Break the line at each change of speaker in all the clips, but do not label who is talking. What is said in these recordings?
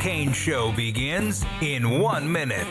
Cain Show begins in 1 minute.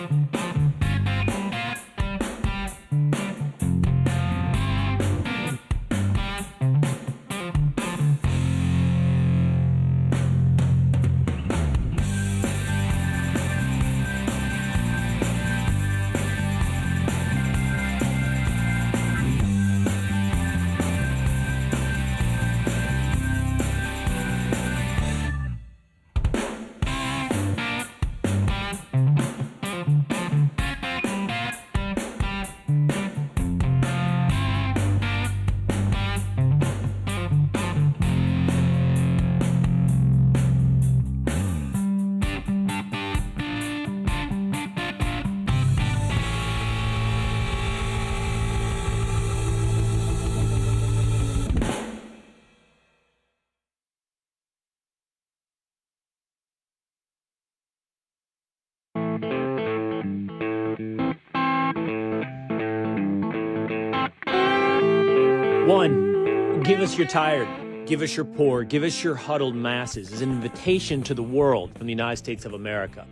One, give us your tired, give us your poor, give us your huddled masses is an invitation to the world from the United States of America.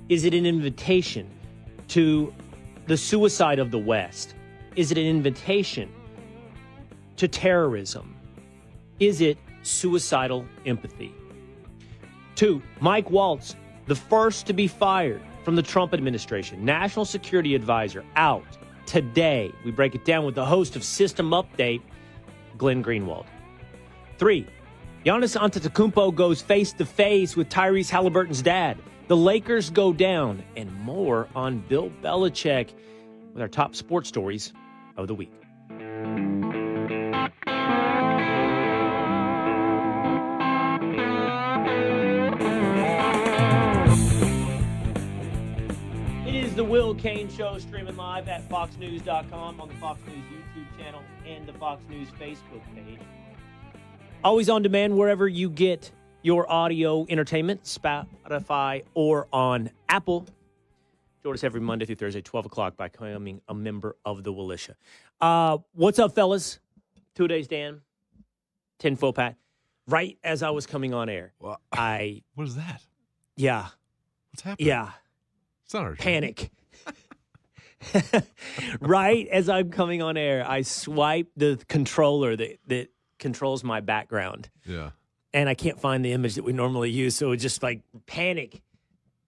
Is it an invitation to the suicide of the West? Is it an invitation to terrorism? Is it suicidal empathy? Two, Mike Waltz, the first to be fired from the Trump administration, national security advisor, out today. We break it down with the host of System Update, Glenn Greenwald. Three, Giannis Antetokounmpo goes face-to-face with Tyrese Haliburton's dad. The Lakers go down, and more on Bill Belichick with our top sports stories of the week. The Will Cain Show, streaming live at foxnews.com, on the Fox News YouTube channel and the Fox News Facebook page. Always on demand wherever you get your audio entertainment, Spotify or on Apple. Join us every Monday through Thursday, 12 o'clock, by becoming a member of the Willisha. What's up, fellas? 2 days, Dan. 10-foot Pat. Right as I was coming on air,
What is that?
Yeah.
What's happening?
Yeah.
It's not our
Panic. Right as I'm coming on air, I swipe the controller that controls my background.
Yeah.
And I can't find the image that we normally use, so it just like panic.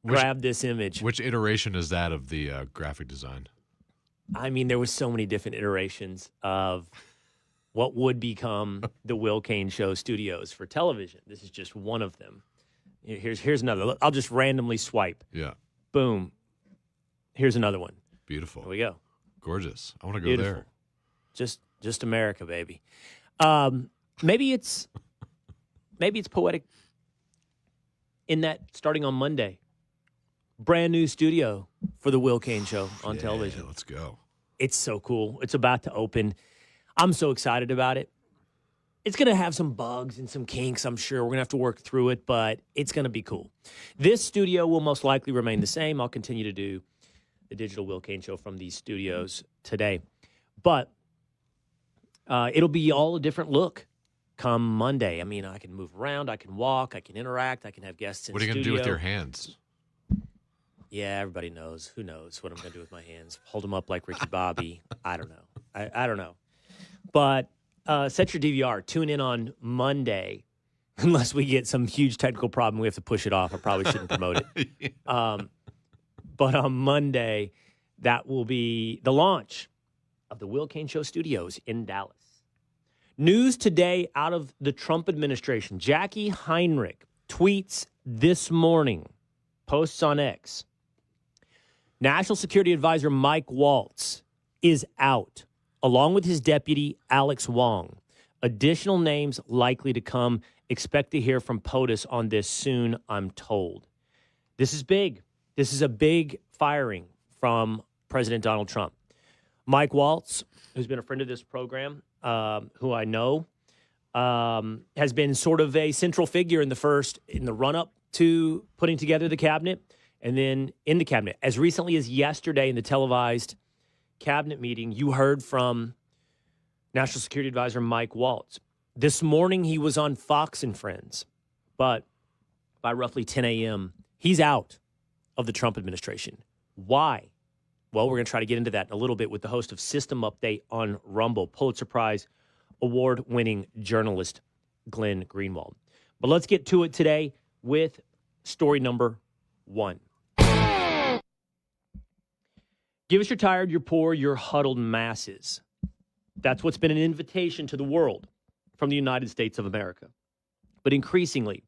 Grab this image.
Which iteration is that of the graphic design?
I mean, there was so many different iterations of what would become the Will Cain Show studios for television. This is just one of them. Here's another. I'll just randomly swipe.
Yeah.
Boom. Here's another one.
Beautiful.
There we go.
Gorgeous. I want to go
Beautiful.
there.
Just America, baby. Maybe it's poetic in that starting on Monday, brand new studio for the Will Cain Show on television.
Let's go.
It's so cool. It's about to open. I'm so excited about it. It's going to have some bugs and some kinks, I'm sure. We're going to have to work through it, but it's going to be cool. This studio will most likely remain the same. I'll continue to do the digital Will Cain Show from these studios today. But it'll be all a different look come Monday. I mean, I can move around, I can walk, I can interact, I can have guests in
What are you
studio.
going to do with your hands?
Yeah, everybody knows. Who knows what I'm going to do with my hands? Hold them up like Ricky Bobby. I don't know. I don't know. But set your DVR. Tune in on Monday. Unless we get some huge technical problem, we have to push it off. I probably shouldn't promote it.
Yeah.
But on Monday, that will be the launch of the Will Cain Show Studios in Dallas. News today out of the Trump administration. Jackie Heinrich tweets this morning, posts on X. National Security Advisor Mike Waltz is out, along with his deputy, Alex Wong. Additional names likely to come. Expect to hear from POTUS on this soon, I'm told. This is big. This is a big firing from President Donald Trump. Mike Waltz, who's been a friend of this program, who I know, has been sort of a central figure in the run-up to putting together the cabinet and then in the cabinet. As recently as yesterday in the televised cabinet meeting, you heard from National Security Advisor Mike Waltz. This morning he was on Fox and Friends, but by roughly 10 a.m., He's out of the Trump administration. Why? Well, we're going to try to get into that in a little bit with the host of System Update on Rumble, Pulitzer Prize award-winning journalist Glenn Greenwald. But let's get to it today with story number 1. Give us your tired, your poor, your huddled masses. That's what's been an invitation to the world from the United States of America. But increasingly,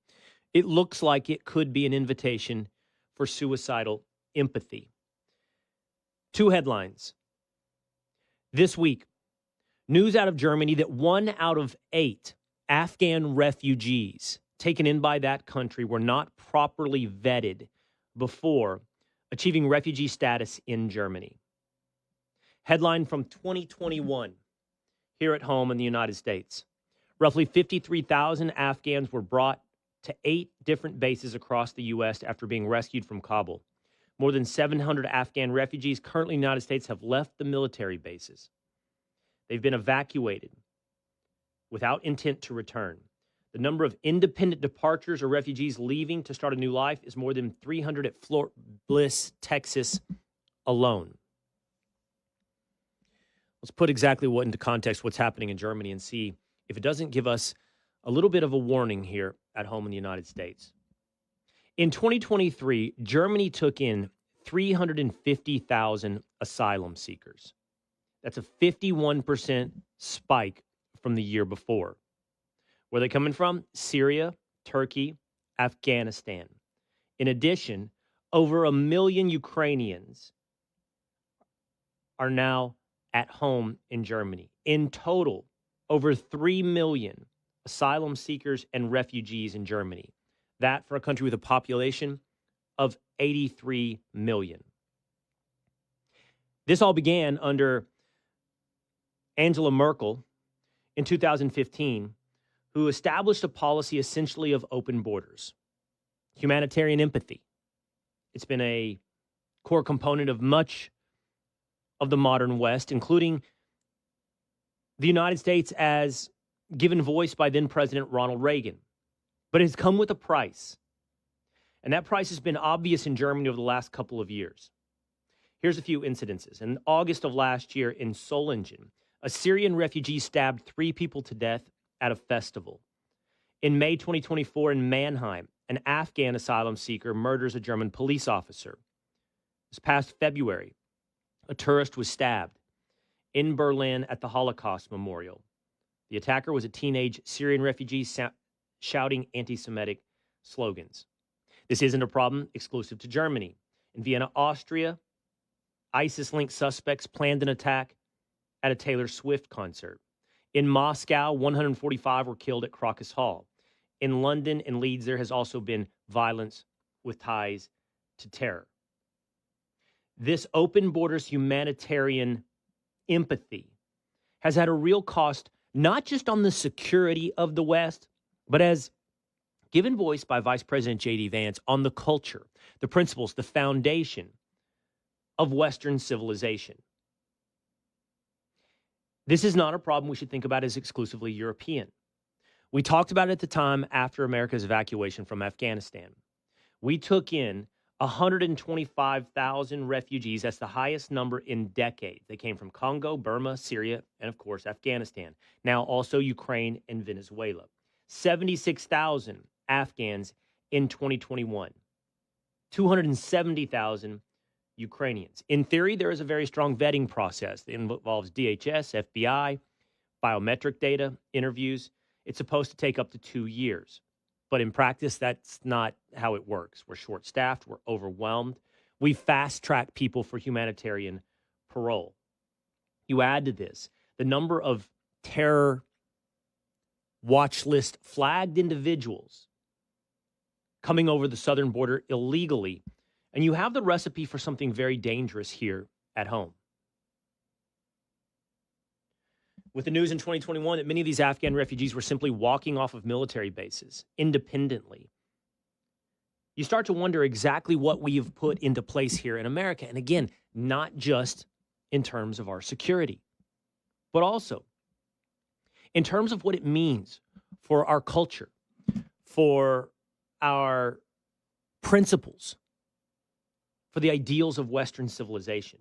it looks like it could be an invitation for suicidal empathy. 2 headlines. This week, news out of Germany that 1 out of 8 Afghan refugees taken in by that country were not properly vetted before achieving refugee status in Germany. Headline from 2021 here at home in the United States. Roughly 53,000 Afghans were brought to 8 different bases across the U.S. after being rescued from Kabul. More than 700 Afghan refugees currently in the United States have left the military bases. They've been evacuated without intent to return. The number of independent departures or refugees leaving to start a new life is more than 300 at Fort Bliss, Texas alone. Let's put exactly what into context what's happening in Germany and see if it doesn't give us a little bit of a warning here at home in the United States. In 2023, Germany took in 350,000 asylum seekers. That's a 51% spike from the year before. Where are they coming from? Syria, Turkey, Afghanistan. In addition, over 1 million Ukrainians are now at home in Germany. In total, over 3 million asylum seekers and refugees in Germany. That for a country with a population of 83 million. This all began under Angela Merkel in 2015, who established a policy essentially of open borders, humanitarian empathy. It's been a core component of much of the modern West, including the United States as given voice by then President Ronald Reagan. But it has come with a price. And that price has been obvious in Germany over the last couple of years. Here's a few incidences. In August of last year in Solingen, a Syrian refugee stabbed 3 people to death at a festival. In May 2024 in Mannheim, an Afghan asylum seeker murders a German police officer. This past February, a tourist was stabbed in Berlin at the Holocaust Memorial. The attacker was a teenage Syrian refugee shouting anti-Semitic slogans. This isn't a problem exclusive to Germany. In Vienna, Austria, ISIS-linked suspects planned an attack at a Taylor Swift concert. In Moscow, 145 were killed at Crocus Hall. In London and Leeds, there has also been violence with ties to terror. This open borders humanitarian empathy has had a real cost, not just on the security of the West, but as given voice by Vice President J.D. Vance on the culture, the principles, the foundation of Western civilization. This is not a problem we should think about as exclusively European. We talked about it at the time after America's evacuation from Afghanistan. We took in 125,000 refugees. That's the highest number in decades. They came from Congo, Burma, Syria, and of course, Afghanistan. Now also Ukraine and Venezuela. 76,000 Afghans in 2021. 270,000 Ukrainians. In theory, there is a very strong vetting process that involves DHS, FBI, biometric data, interviews. It's supposed to take up to 2 years. But in practice, that's not how it works. We're short-staffed. We're overwhelmed. We fast-track people for humanitarian parole. You add to this the number of terror watch list flagged individuals coming over the southern border illegally, and you have the recipe for something very dangerous here at home. With the news in 2021 that many of these Afghan refugees were simply walking off of military bases independently, you start to wonder exactly what we've put into place here in America. And again, not just in terms of our security, but also in terms of what it means for our culture, for our principles for the ideals of Western civilization.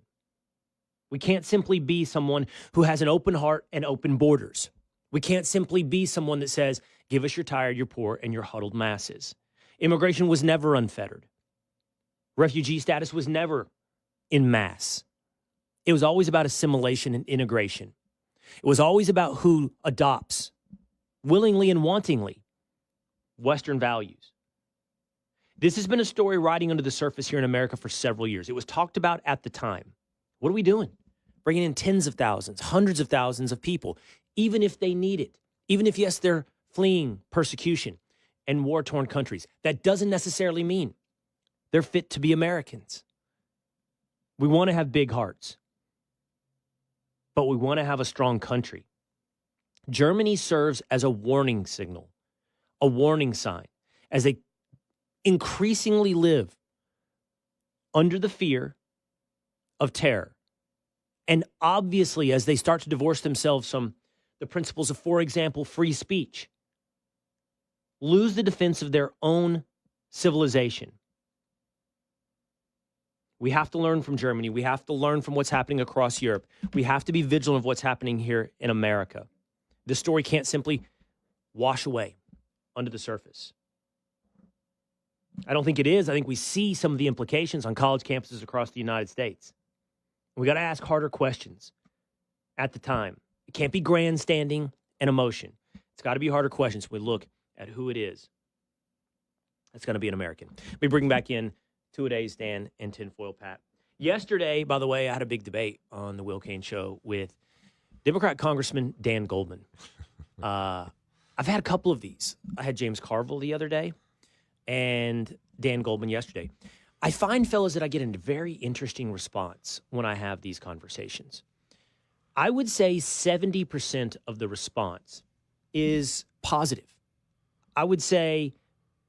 We can't simply be someone who has an open heart and open borders. We can't simply be someone that says, give us your tired, your poor, and your huddled masses. Immigration was never unfettered. Refugee status was never in mass. It was always about assimilation and integration. It was always about who adopts, willingly and wantingly, Western values. This has been a story riding under the surface here in America for several years. It was talked about at the time. What are we doing? Bringing in tens of thousands, hundreds of thousands of people, even if they need it, even if, yes, they're fleeing persecution and war-torn countries. That doesn't necessarily mean they're fit to be Americans. We want to have big hearts, but we want to have a strong country. Germany serves as a warning signal, a warning sign, as they increasingly live under the fear of terror. And obviously, as they start to divorce themselves from the principles of, for example, free speech, lose the defense of their own civilization. We have to learn from Germany. We have to learn from what's happening across Europe. We have to be vigilant of what's happening here in America. This story can't simply wash away under the surface. I don't think it is. I think we see some of the implications on college campuses across the United States. We got to ask harder questions at the time. It can't be grandstanding and emotion. It's got to be harder questions. We look at who it is that's going to be an American. We bring back in two-a-days Dan and Tinfoil Pat. Yesterday, by the way, I had a big debate on the Will Cain Show with Democrat Congressman Dan Goldman. I've had a couple of these. I had James Carville the other day and Dan Goldman yesterday. I find, fellas, that I get a very interesting response when I have these conversations. I would say 70% of the response is positive. I would say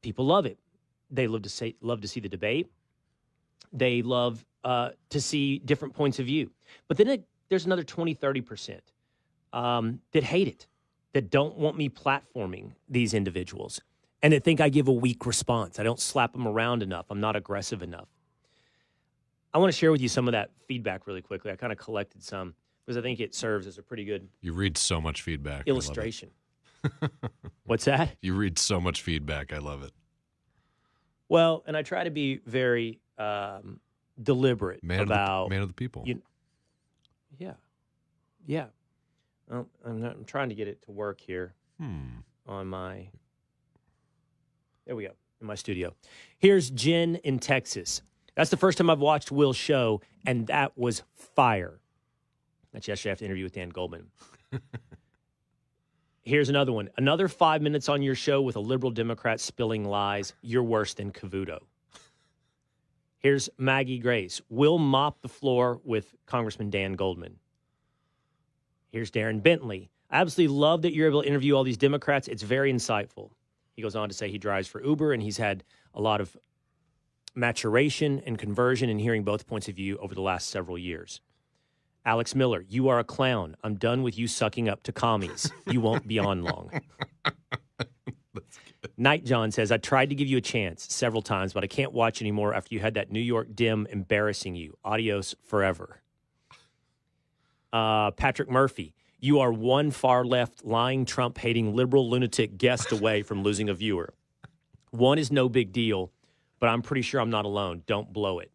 people love it. They love to see the debate. They love to see different points of view. But then there's another 20, 30% that hate it, that don't want me platforming these individuals, and that think I give a weak response. I don't slap them around enough. I'm not aggressive enough. I want to share with you some of that feedback really quickly. I kind of collected some because I think it serves as a pretty good
You read so much feedback.
illustration. What's that?
You read so much feedback. I love it.
Well, and I try to be very deliberate
Man
about
of the people.
Yeah. Well, I'm trying to get it to work here on my. There we go, in my studio. Here's Jen in Texas. That's the first time I've watched Will's show, and that was fire. That's yesterday after the interview with Dan Goldman. Here's another one. Another 5 minutes on your show with a liberal Democrat spilling lies. You're worse than Cavuto. Here's Maggie Grace. Will mop the floor with Congressman Dan Goldman. Here's Darren Bentley. I absolutely love that you're able to interview all these Democrats. It's very insightful. He goes on to say he drives for Uber, and he's had a lot of maturation and conversion in hearing both points of view over the last several years. Alex Miller, you are a clown. I'm done with you sucking up to commies. You won't be on long. Night John says, I tried to give you a chance several times, but I can't watch anymore after you had that New York dim embarrassing you. Adios forever. Patrick Murphy, you are one far-left, lying, Trump-hating, liberal lunatic guest away from losing a viewer. One is no big deal, but I'm pretty sure I'm not alone. Don't blow it.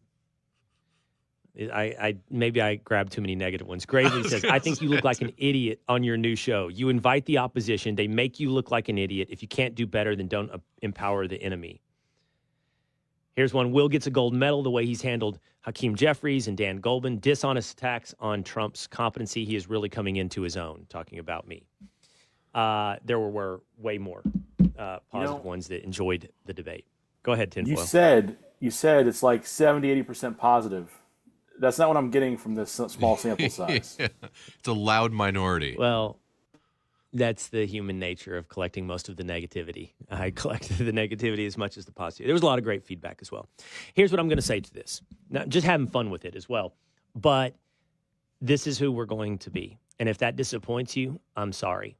Maybe I grabbed too many negative ones. Gravely says, I think you look like an idiot on your new show. You invite the opposition. They make you look like an idiot. If you can't do better, then don't empower the enemy. Here's one. Will gets a gold medal the way he's handled Hakeem Jeffries and Dan Goldman. Dishonest attacks on Trump's competency. He is really coming into his own, talking about me. There were way more positive ones that enjoyed the debate. Go ahead, Tinfoil.
You said it's like 70, 80% positive. That's not what I'm getting from this small sample size.
Yeah. It's a loud minority.
Well, that's the human nature of collecting most of the negativity. I collected the negativity as much as the positive. There was a lot of great feedback as well. Here's what I'm going to say to this. Now, just having fun with it as well. But this is who we're going to be. And if that disappoints you, I'm sorry.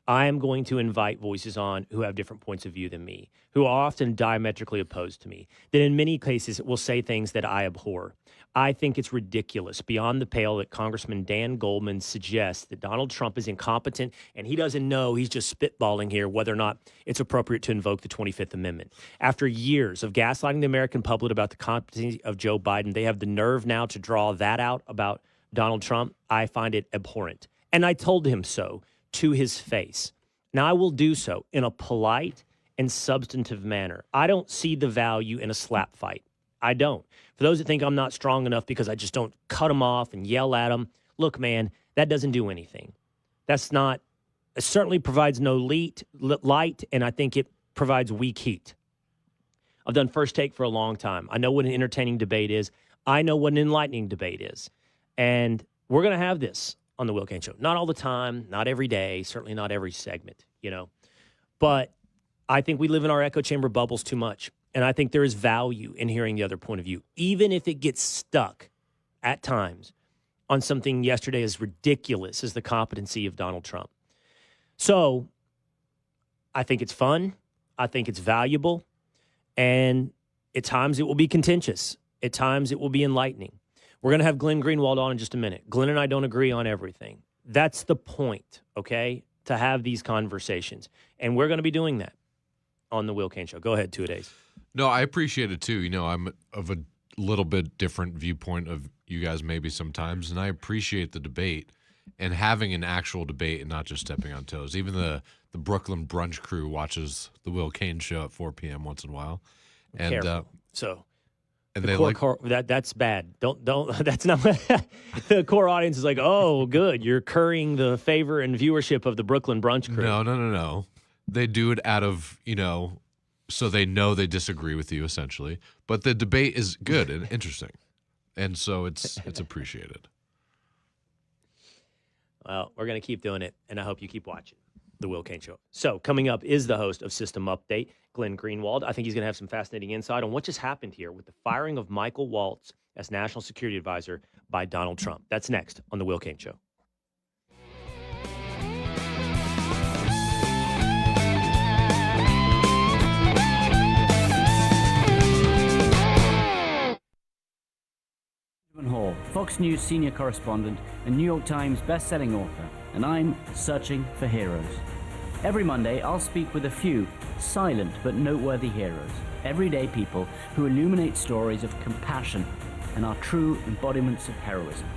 I am going to invite voices on who have different points of view than me, who are often diametrically opposed to me, that in many cases will say things that I abhor. I think it's ridiculous, beyond the pale, that Congressman Dan Goldman suggests that Donald Trump is incompetent and he doesn't know, he's just spitballing here, whether or not it's appropriate to invoke the 25th Amendment. After years of gaslighting the American public about the competency of Joe Biden, they have the nerve now to draw that out about Donald Trump. I find it abhorrent. And I told him so to his face. Now, I will do so in a polite and substantive manner. I don't see the value in a slap fight. I don't. For those that think I'm not strong enough because I just don't cut them off and yell at them, look, man, that doesn't do anything. That's not, it certainly provides no light, and I think it provides weak heat. I've done First Take for a long time. I know what an entertaining debate is. I know what an enlightening debate is. And we're going to have this on the Will Cain Show. Not all the time, not every day, certainly not every segment, But I think we live in our echo chamber bubbles too much. And I think there is value in hearing the other point of view, even if it gets stuck at times on something yesterday as ridiculous as the competency of Donald Trump. So I think it's fun. I think it's valuable. And at times it will be contentious. At times it will be enlightening. We're going to have Glenn Greenwald on in just a minute. Glenn and I don't agree on everything. That's the point, okay, to have these conversations. And we're going to be doing that on the Will Cain Show. Go ahead, 2-a-days.
No, I appreciate it too. I'm of a little bit different viewpoint of you guys maybe sometimes, and I appreciate the debate and having an actual debate and not just stepping on toes. Even the Brooklyn brunch crew watches the Will Cain Show at 4 p.m. once in a while. And and they
that's bad. Don't that's not the core audience is like, "Oh, good. You're currying the favor and viewership of the Brooklyn brunch crew."
No. They do it out of, so they know they disagree with you, essentially. But the debate is good and interesting. And so it's appreciated.
Well, we're going to keep doing it, and I hope you keep watching the Will Cain Show. So coming up is the host of System Update, Glenn Greenwald. I think he's going to have some fascinating insight on what just happened here with the firing of Michael Waltz as National Security Advisor by Donald Trump. That's next on the Will Cain Show.
Hall, Fox News senior correspondent and New York Times best-selling author, and I'm searching for heroes. Every Monday, I'll speak with a few silent but noteworthy heroes, everyday people who illuminate stories of compassion and are true embodiments of heroism.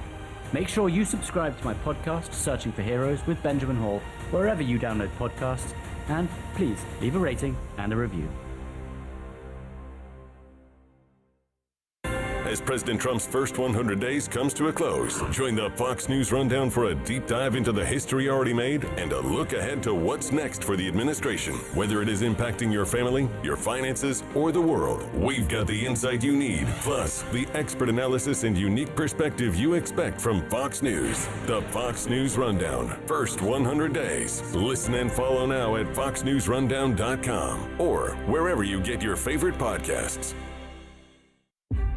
Make sure you subscribe to my podcast, Searching for Heroes with Benjamin Hall, wherever you download podcasts, and please leave a rating and a review.
As President Trump's first 100 days comes to a close, join the Fox News Rundown for a deep dive into the history already made and a look ahead to what's next for the administration. Whether it is impacting your family, your finances, or the world, we've got the insight you need, plus the expert analysis and unique perspective you expect from Fox News. The Fox News Rundown, first 100 days. Listen and follow now at foxnewsrundown.com or wherever you get your favorite podcasts.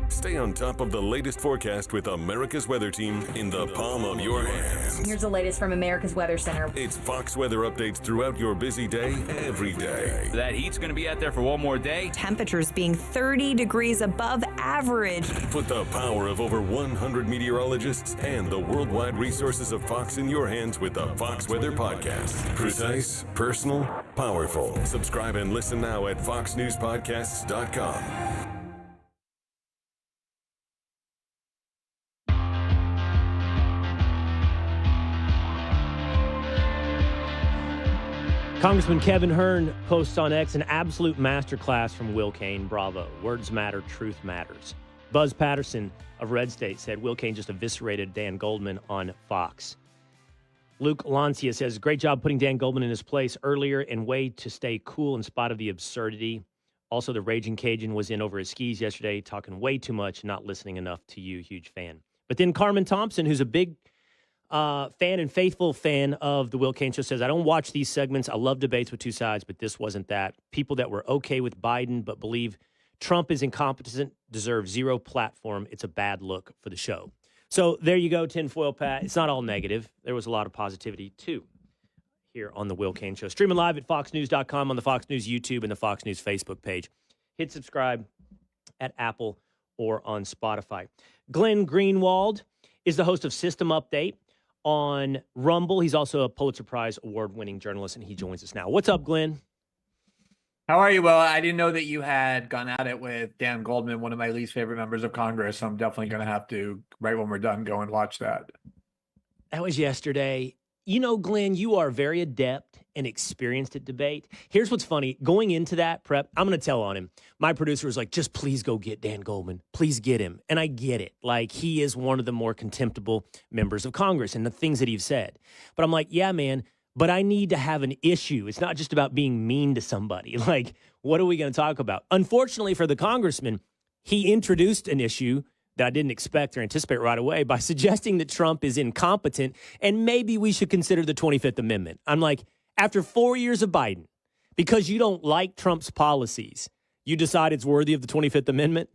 Stay on top of the latest forecast with America's Weather Team in the palm of your hands.
Here's the latest from America's Weather Center.
It's Fox weather updates throughout your busy day, every day.
That heat's going to be out there for one more day.
Temperatures being 30 degrees above average.
Put the power of over 100 meteorologists and the worldwide resources of Fox in your hands with the Fox Weather Podcast. Precise, personal, powerful. Subscribe and listen now at foxnewspodcasts.com.
Congressman Kevin Hern posts on X an absolute masterclass from Will Cain. Bravo. Words matter. Truth matters. Buzz Patterson of Red State said Will Cain just eviscerated Dan Goldman on Fox. Luke Lancia says, great job putting Dan Goldman in his place earlier and way to stay cool in spite of the absurdity. Also, the Raging Cajun was in over his skis yesterday, talking way too much, not listening enough to you. Huge fan. But then Carmen Thompson, who's a big fan and faithful fan of the Will Cain Show, says, I don't watch these segments. I love debates with two sides, but this wasn't that. People that were okay with Biden but believe Trump is incompetent deserve zero platform. It's a bad look for the show. So there you go, tinfoil Pat. It's not all negative. There was a lot of positivity, too, here on the Will Cain Show. Streaming live at foxnews.com, on the Fox News YouTube and the Fox News Facebook page. Hit subscribe at Apple or on Spotify. Glenn Greenwald is the host of System Update on Rumble. He's also a Pulitzer Prize award-winning journalist, and he joins us now. What's up, Glenn?
How are you? Well, I didn't know that you had gone at it with Dan Goldman, one of my least favorite members of Congress. So I'm definitely going to have to, right when we're done, go and watch that.
That was yesterday. You know, Glenn, you are very adept and experienced at debate. Here's what's funny. Going into that prep, I'm going to tell on him. My producer was like, just please go get Dan Goldman. Please get him. And I get it. Like, he is one of the more contemptible members of Congress and the things that he's said. But I'm like, yeah, man, but I need to have an issue. It's not just about being mean to somebody. Like, what are we going to talk about? Unfortunately for the congressman, he introduced an issue that I didn't expect or anticipate right away by suggesting that Trump is incompetent and maybe we should consider the 25th Amendment. I'm like, after 4 years of Biden, because you don't like Trump's policies, you decide it's worthy of the 25th Amendment?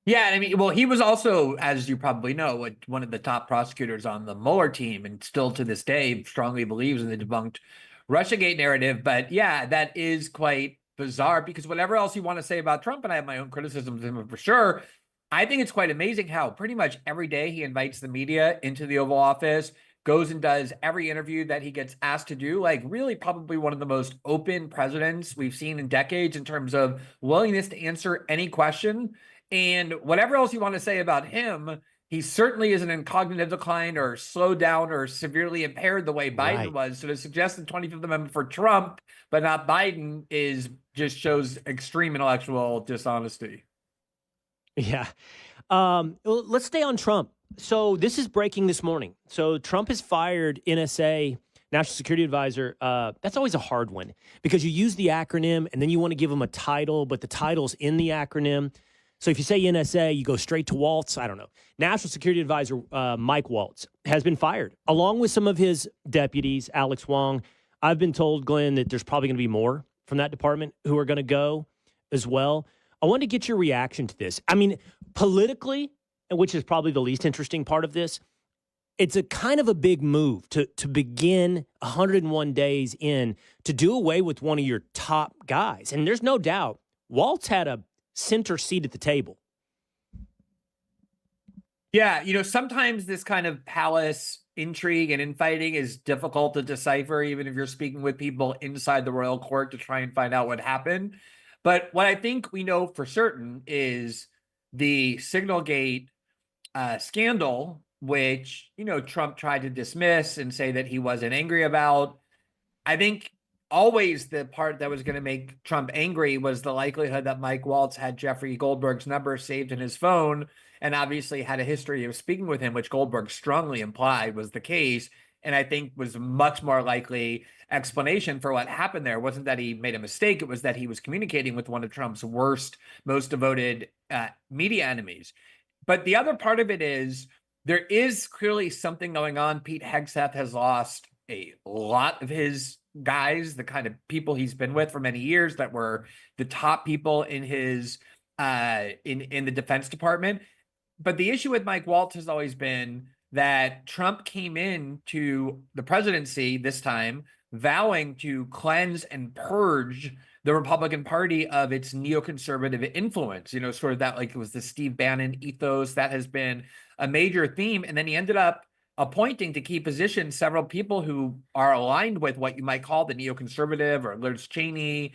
Yeah, I mean, well, he was also, as you probably know, one of the top prosecutors on the Mueller team, and still to this day strongly believes in the debunked Russiagate narrative. But yeah, that is quite bizarre, because whatever else you want to say about Trump, and I have my own criticisms of him for sure, I think it's quite amazing how pretty much every day he invites the media into the Oval Office, goes and does every interview that he gets asked to do. Like, really probably one of the most open presidents we've seen in decades in terms of willingness to answer any question. And whatever else you want to say about him, he certainly isn't in cognitive decline or slowed down or severely impaired the way Biden was. So to suggest the 25th Amendment for Trump, but not Biden, just shows extreme intellectual dishonesty.
Yeah. Let's stay on Trump. So this is breaking this morning. So Trump has fired NSA, National Security Advisor. That's always a hard one because you use the acronym and then you want to give him a title, but the title's in the acronym. So if you say NSA, you go straight to Waltz. I don't know. National Security Advisor Mike Waltz has been fired, along with some of his deputies, Alex Wong. I've been told, Glenn, that there's probably going to be more from that department who are going to go as well. I want to get your reaction to this. I mean, politically, which is probably the least interesting part of this, it's a kind of a big move to begin 101 days in to do away with one of your top guys. And there's no doubt Waltz had a center seat at the table.
Yeah, sometimes this kind of palace intrigue and infighting is difficult to decipher, even if you're speaking with people inside the royal court to try and find out what happened. But what I think we know for certain is the Signalgate scandal, which, Trump tried to dismiss and say that he wasn't angry about. I think always the part that was going to make Trump angry was the likelihood that Mike Waltz had Jeffrey Goldberg's number saved in his phone and obviously had a history of speaking with him, which Goldberg strongly implied was the case. And I think was a much more likely explanation for what happened there. It wasn't that he made a mistake. It was that he was communicating with one of Trump's worst, most devoted media enemies. But the other part of it is there is clearly something going on. Pete Hegseth has lost a lot of his guys, the kind of people he's been with for many years that were the top people in his in the Defense Department. But the issue with Mike Waltz has always been that Trump came into the presidency this time vowing to cleanse and purge the Republican Party of its neoconservative influence, sort of that, like, it was the Steve Bannon ethos that has been a major theme. And then he ended up appointing to key positions several people who are aligned with what you might call the neoconservative or Liz Cheney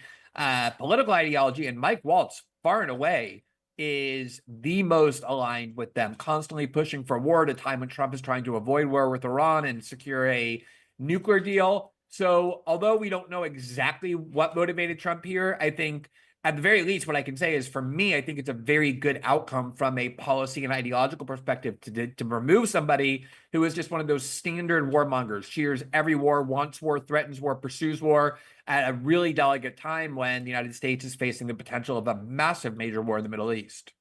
political ideology. And Mike Waltz, far and away, is the most aligned with them, constantly pushing for war at a time when Trump is trying to avoid war with Iran and secure a nuclear deal. So although we don't know exactly what motivated Trump here, I think at the very least, what I can say is, for me, I think it's a very good outcome from a policy and ideological perspective to remove somebody who is just one of those standard warmongers, cheers every war, wants war, threatens war, pursues war at a really delicate time when the United States is facing the potential of a massive major war in the Middle East.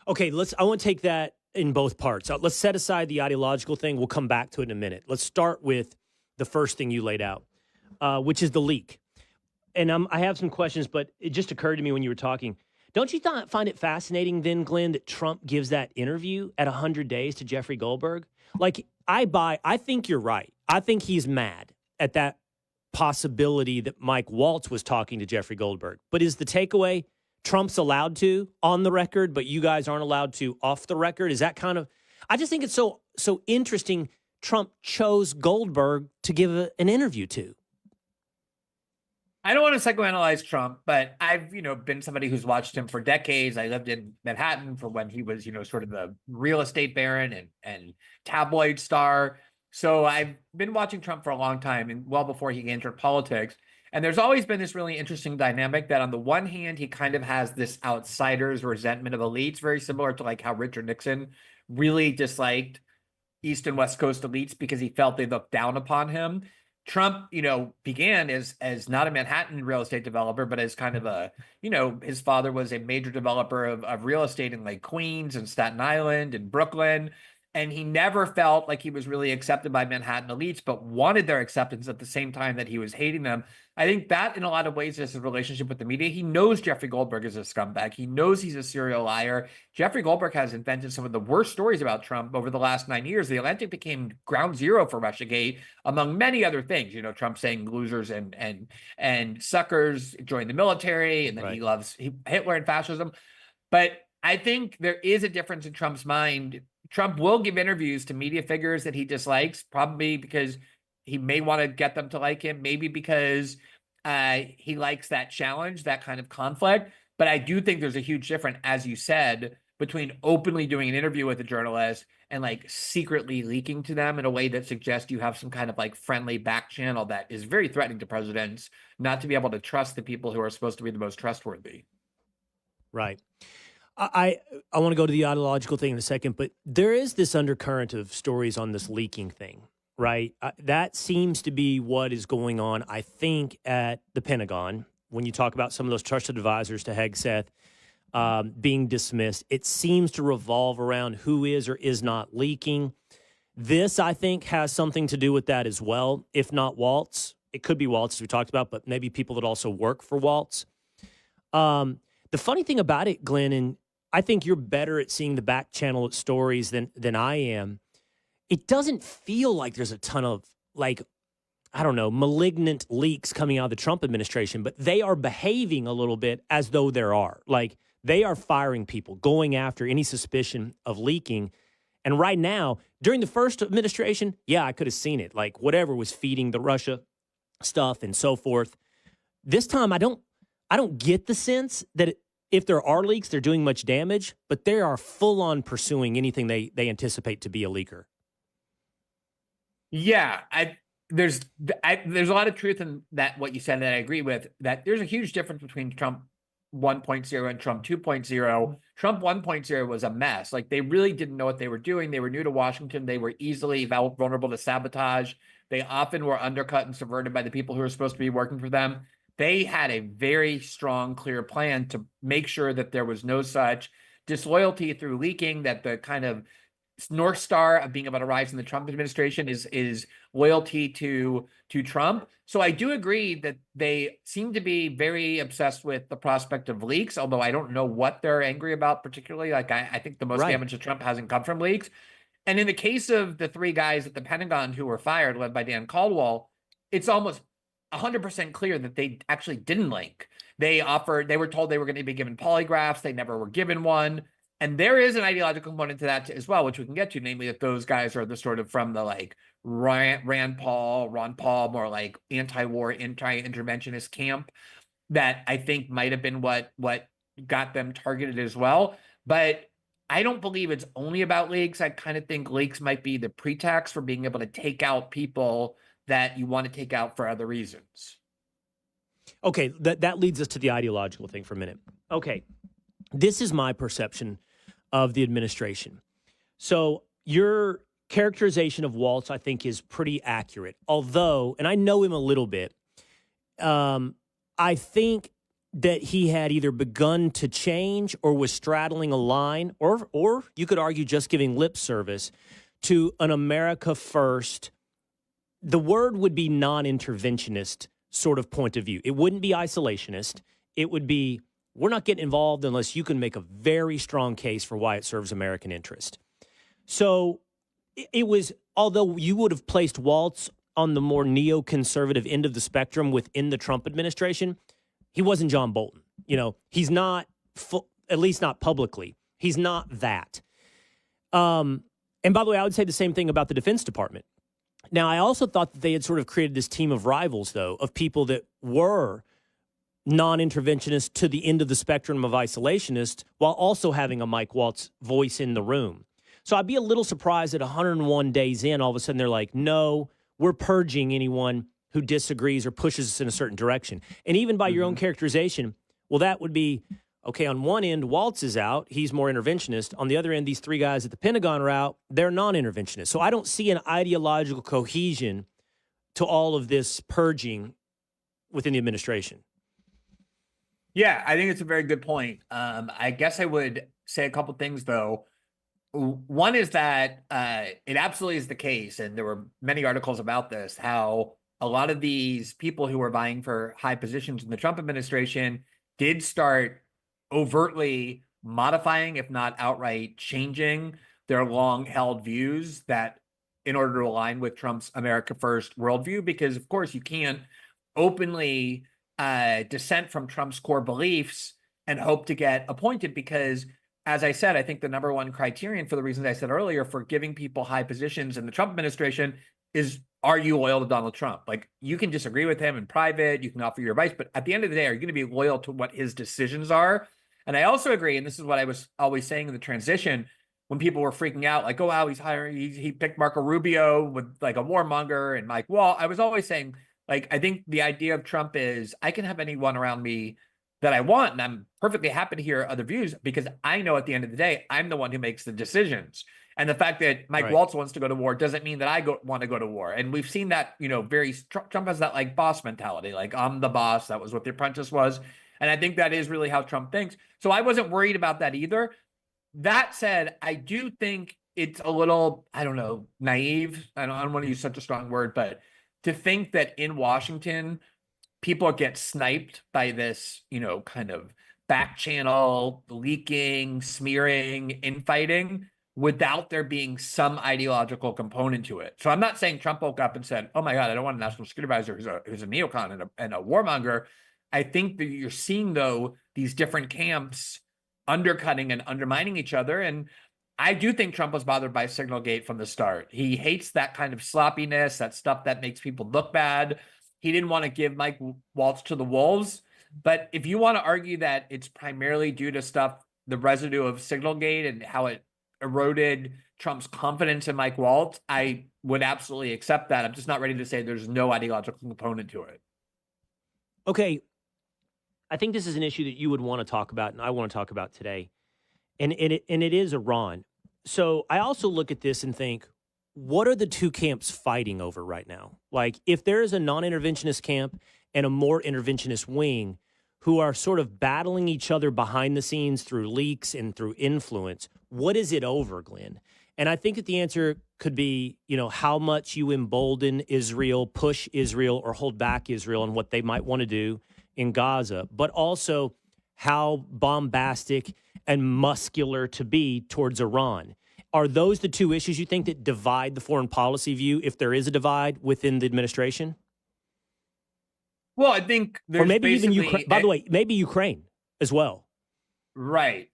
Okay, I want to take that in both parts. Let's set aside the ideological thing. We'll come back to it in a minute. Let's start with the first thing you laid out, which is the leak. And I have some questions, but it just occurred to me when you were talking. Don't you find it fascinating then, Glenn, that Trump gives that interview at 100 days to Jeffrey Goldberg? Like, I think you're right. I think he's mad at that possibility that Mike Waltz was talking to Jeffrey Goldberg. But is the takeaway Trump's allowed to on the record, but you guys aren't allowed to off the record? Is that kind of, I just think it's so interesting. Trump chose Goldberg to give an interview to.
I don't want to psychoanalyze Trump, but I've, been somebody who's watched him for decades. I lived in Manhattan for when he was, sort of the real estate baron and tabloid star. So I've been watching Trump for a long time, and well before he entered politics. And there's always been this really interesting dynamic that on the one hand, he kind of has this outsider's resentment of elites, very similar to like how Richard Nixon really disliked East and West Coast elites because he felt they looked down upon him. Trump, began as not a Manhattan real estate developer, but as kind of a, his father was a major developer of real estate in like Queens and Staten Island and Brooklyn. And he never felt like he was really accepted by Manhattan elites, but wanted their acceptance at the same time that he was hating them. I think that in a lot of ways is his relationship with the media. He knows Jeffrey Goldberg is a scumbag. He knows he's a serial liar. Jeffrey Goldberg has invented some of the worst stories about Trump over the last 9 years. The Atlantic became ground zero for Russiagate, among many other things. Trump saying losers and suckers join the military, and then he loves Hitler and fascism. But I think there is a difference in Trump's mind. Trump will give interviews to media figures that he dislikes, probably because he may want to get them to like him, maybe because he likes that challenge, that kind of conflict. But I do think there's a huge difference, as you said, between openly doing an interview with a journalist and like secretly leaking to them in a way that suggests you have some kind of like friendly back channel that is very threatening to presidents, not to be able to trust the people who are supposed to be the most trustworthy.
Right. I want to go to the ideological thing in a second, but there is this undercurrent of stories on this leaking thing, right? That seems to be what is going on, I think, at the Pentagon. When you talk about some of those trusted advisors to Hegseth being dismissed, it seems to revolve around who is or is not leaking. This, I think, has something to do with that as well, if not Waltz. It could be Waltz, as we talked about, but maybe people that also work for Waltz. The funny thing about it, Glenn, and I think you're better at seeing the back channel stories than I am. It doesn't feel like there's a ton of, malignant leaks coming out of the Trump administration, but they are behaving a little bit as though there are. Like, they are firing people, going after any suspicion of leaking. And right now, during the first administration, yeah, I could have seen it. Like, whatever was feeding the Russia stuff and so forth. This time, I don't get the sense that if there are leaks, they're doing much damage, but they are full on pursuing anything they anticipate to be a leaker.
Yeah, there's a lot of truth in that, what you said, that I agree with, that there's a huge difference between Trump 1.0 and Trump 2.0. Trump 1.0 was a mess. Like, they really didn't know what they were doing. They were new to Washington. They were easily vulnerable to sabotage. They often were undercut and subverted by the people who were supposed to be working for them. They had a very strong, clear plan to make sure that there was no such disloyalty through leaking, that the kind of North Star of being able to rise in the Trump administration is loyalty to Trump. So I do agree that they seem to be very obsessed with the prospect of leaks, although I don't know what they're angry about particularly. Like, I think the most damage to Trump hasn't come from leaks. And in the case of the three guys at the Pentagon who were fired, led by Dan Caldwell, it's almost 100% clear that they actually didn't leak. They were told they were going to be given polygraphs. They never were given one. And there is an ideological component to that as well, which we can get to, namely that those guys are the sort of from the like Ron Paul, more like anti-war, anti-interventionist camp that I think might have been what got them targeted as well. But I don't believe it's only about leaks. I kind of think leaks might be the pretext for being able to take out people that you want to take out for other reasons.
Okay, that leads us to the ideological thing for a minute. Okay, this is my perception of the administration. So your characterization of Waltz, I think, is pretty accurate. Although, and I know him a little bit, I think that he had either begun to change or was straddling a line, or you could argue just giving lip service to an America first. The word would be non-interventionist sort of point of view. It wouldn't be isolationist. It would be, we're not getting involved unless you can make a very strong case for why it serves American interest. So it was, although you would have placed Waltz on the more neoconservative end of the spectrum within the Trump administration, he wasn't John Bolton. He's not, at least not publicly. He's not that. And by the way, I would say the same thing about the Defense Department. Now, I also thought that they had sort of created this team of rivals, though, of people that were non-interventionists to the end of the spectrum of isolationists, while also having a Mike Waltz voice in the room. So I'd be a little surprised that 101 days in, all of a sudden they're like, no, we're purging anyone who disagrees or pushes us in a certain direction. And even by your own characterization, well, that would be, okay, on one end, Waltz is out. He's more interventionist. On the other end, these three guys at the Pentagon are out. They're non-interventionists. So I don't see an ideological cohesion to all of this purging within the administration.
Yeah, I think it's a very good point. I guess I would say a couple things, though. One is that it absolutely is the case, and there were many articles about this, how a lot of these people who were vying for high positions in the Trump administration did start overtly modifying, if not outright changing, their long-held views that in order to align with Trump's America First worldview, because, of course, you can't openly dissent from Trump's core beliefs and hope to get appointed because, as I said, I think the number one criterion for the reasons I said earlier for giving people high positions in the Trump administration is, are you loyal to Donald Trump? Like, you can disagree with him in private, you can offer your advice, but at the end of the day, are you going to be loyal to what his decisions are? And I also agree, and this is what I was always saying in the transition, when people were freaking out, like, oh, wow, he picked Marco Rubio with like a warmonger and Mike Wall. I was always saying, like, I think the idea of Trump is I can have anyone around me that I want, and I'm perfectly happy to hear other views because I know at the end of the day, I'm the one who makes the decisions. And the fact that Mike Waltz wants to go to war doesn't mean that I want to go to war. And we've seen that, Trump has that like boss mentality, like I'm the boss. That was what The Apprentice was. And I think that is really how Trump thinks. So I wasn't worried about that either. That said, I do think it's a little, I don't know, naive. I don't want to use such a strong word, but to think that in Washington, people get sniped by this, kind of back channel leaking, smearing, infighting without there being some ideological component to it. So I'm not saying Trump woke up and said, oh my God, I don't want a national security advisor who's a neocon and a warmonger. I think that you're seeing, though, these different camps undercutting and undermining each other. And I do think Trump was bothered by Signalgate from the start. He hates that kind of sloppiness, that stuff that makes people look bad. He didn't want to give Mike Waltz to the wolves. But if you want to argue that it's primarily due to stuff, the residue of Signalgate and how it eroded Trump's confidence in Mike Waltz, I would absolutely accept that. I'm just not ready to say there's no ideological component to it.
Okay. I think this is an issue that you would want to talk about, and I want to talk about today. And it is Iran. So I also look at this and think, what are the two camps fighting over right now? Like, if there is a non-interventionist camp and a more interventionist wing who are sort of battling each other behind the scenes through leaks and through influence, what is it over, Glenn? And I think that the answer could be, how much you embolden Israel, push Israel, or hold back Israel and what they might want to do in Gaza, but also how bombastic and muscular to be towards Iran. Are those the two issues you think that divide the foreign policy view, if there is a divide within the administration?
Well, I think there's
or maybe even Ukraine. By the way, maybe Ukraine as well.
Right.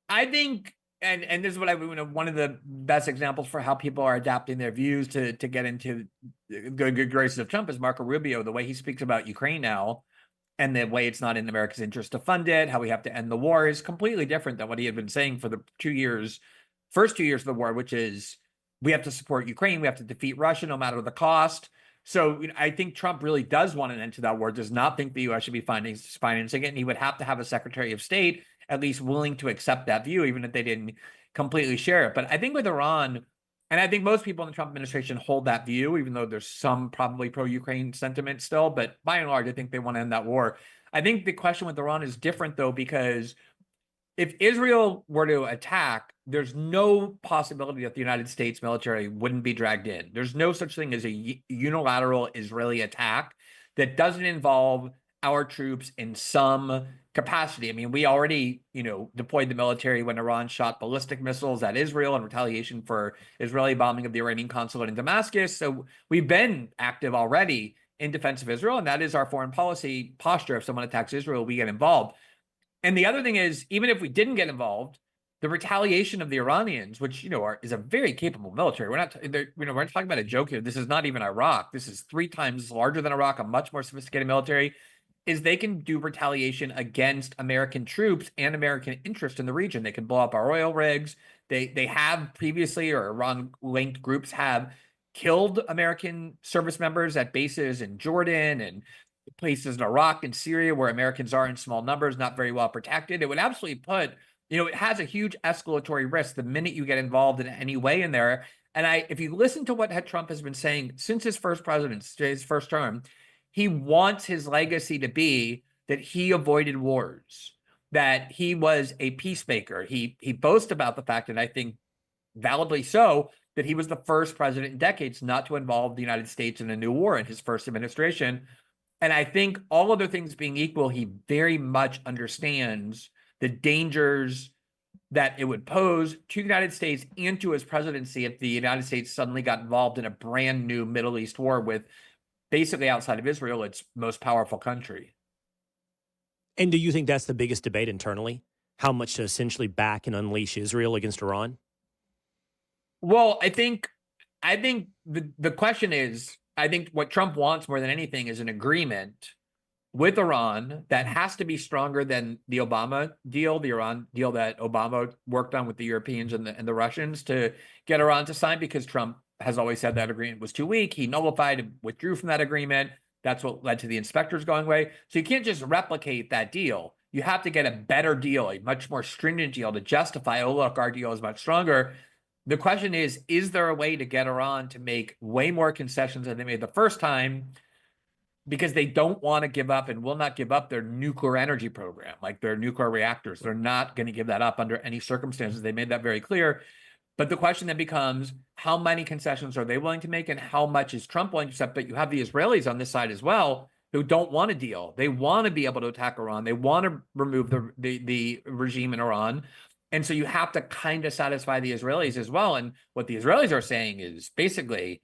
I think, and this is what one of the best examples for how people are adapting their views to get into the good graces of Trump is Marco Rubio. The way he speaks about Ukraine now, and the way it's not in America's interest to fund it, how we have to end the war, is completely different than what he had been saying for the first 2 years of the war, which is we have to support Ukraine, we have to defeat Russia no matter the cost. So I think Trump really does want an end to that war, does not think the U.S. should be financing it, and he would have to have a Secretary of State at least willing to accept that view, even if they didn't completely share it. But I think with Iran, and I think most people in the Trump administration hold that view, even though there's some probably pro-Ukraine sentiment still, but by and large, I think they want to end that war. I think the question with Iran is different, though, because if Israel were to attack, there's no possibility that the United States military wouldn't be dragged in. There's no such thing as a unilateral Israeli attack that doesn't involve our troops in some capacity. I mean, we already, deployed the military when Iran shot ballistic missiles at Israel in retaliation for Israeli bombing of the Iranian consulate in Damascus. So we've been active already in defense of Israel, and that is our foreign policy posture. If someone attacks Israel, we get involved. And the other thing is, even if we didn't get involved, the retaliation of the Iranians, which is a very capable military. We're not talking about a joke here. This is not even Iraq. This is 3 times larger than Iraq, a much more sophisticated military. Is they can do retaliation against American troops and American interest in the region. They can blow up our oil rigs. They have previously, or Iran-linked groups have killed American service members at bases in Jordan and places in Iraq and Syria where Americans are in small numbers, not very well protected. It would absolutely put, it has a huge escalatory risk the minute you get involved in any way in there. And if you listen to what Trump has been saying since his first term, he wants his legacy to be that he avoided wars, that he was a peacemaker. He boasts about the fact, and I think validly so, that he was the first president in decades not to involve the United States in a new war in his first administration. And I think all other things being equal, he very much understands the dangers that it would pose to the United States and to his presidency if the United States suddenly got involved in a brand new Middle East war with basically outside of Israel, its most powerful country.
And do you think that's the biggest debate internally? How much to essentially back and unleash Israel against Iran?
Well, I think the question is, I think what Trump wants more than anything is an agreement with Iran that has to be stronger than the Obama deal, the Iran deal that Obama worked on with the Europeans and the Russians to get Iran to sign, because Trump has always said that agreement was too weak. He nullified and withdrew from that agreement. That's what led to the inspectors going away. So you can't just replicate that deal. You have to get a better deal, a much more stringent deal to justify, oh, look, our deal is much stronger. The question is there a way to get Iran to make way more concessions than they made the first time, because they don't want to give up and will not give up their nuclear energy program, like their nuclear reactors. They're not going to give that up under any circumstances. They made that very clear. But the question then becomes, how many concessions are they willing to make, and how much is Trump willing to accept? But you have the Israelis on this side as well who don't want a deal. They want to be able to attack Iran. They want to remove the regime in Iran. And so you have to kind of satisfy the Israelis as well. And what the Israelis are saying is basically,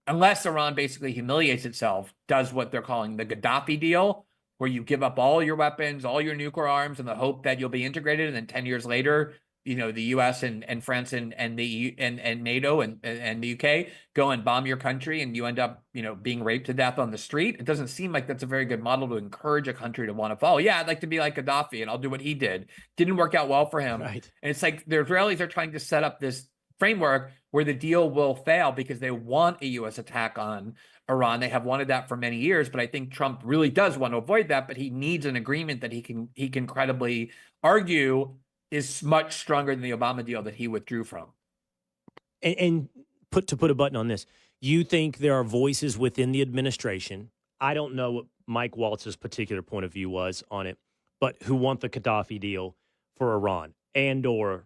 unless Iran basically humiliates itself, does what they're calling the Gaddafi deal, where you give up all your weapons, all your nuclear arms in the hope that you'll be integrated. And then 10 years later, the U.S. and France and NATO and the UK go and bomb your country, and you end up, being raped to death on the street. It doesn't seem like that's a very good model to encourage a country to want to follow. Yeah, I'd like to be like Gaddafi, and I'll do what he did. Didn't work out well for him.
Right.
And it's like the Israelis are trying to set up this framework where the deal will fail because they want a U.S. attack on Iran. They have wanted that for many years, but I think Trump really does want to avoid that. But he needs an agreement that he can credibly argue is much stronger than the Obama deal that he withdrew from.
And to put a button on this, you think there are voices within the administration, I don't know what Mike Waltz's particular point of view was on it, but who want the Gaddafi deal for Iran, and or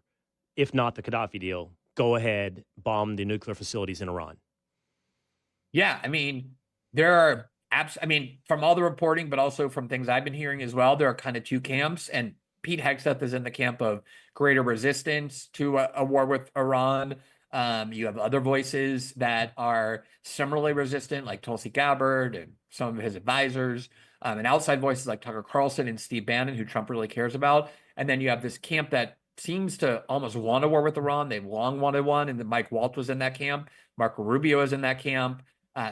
if not the Gaddafi deal, go ahead, bomb the nuclear facilities in Iran?
Yeah, I mean, there are from all the reporting, but also from things I've been hearing as well, there are kind of two camps, and Pete Hegseth is in the camp of greater resistance to a war with Iran. You have other voices that are similarly resistant, like Tulsi Gabbard and some of his advisors, and outside voices like Tucker Carlson and Steve Bannon, who Trump really cares about. And then you have this camp that seems to almost want a war with Iran. They've long wanted one, and then Mike Waltz was in that camp. Marco Rubio is in that camp.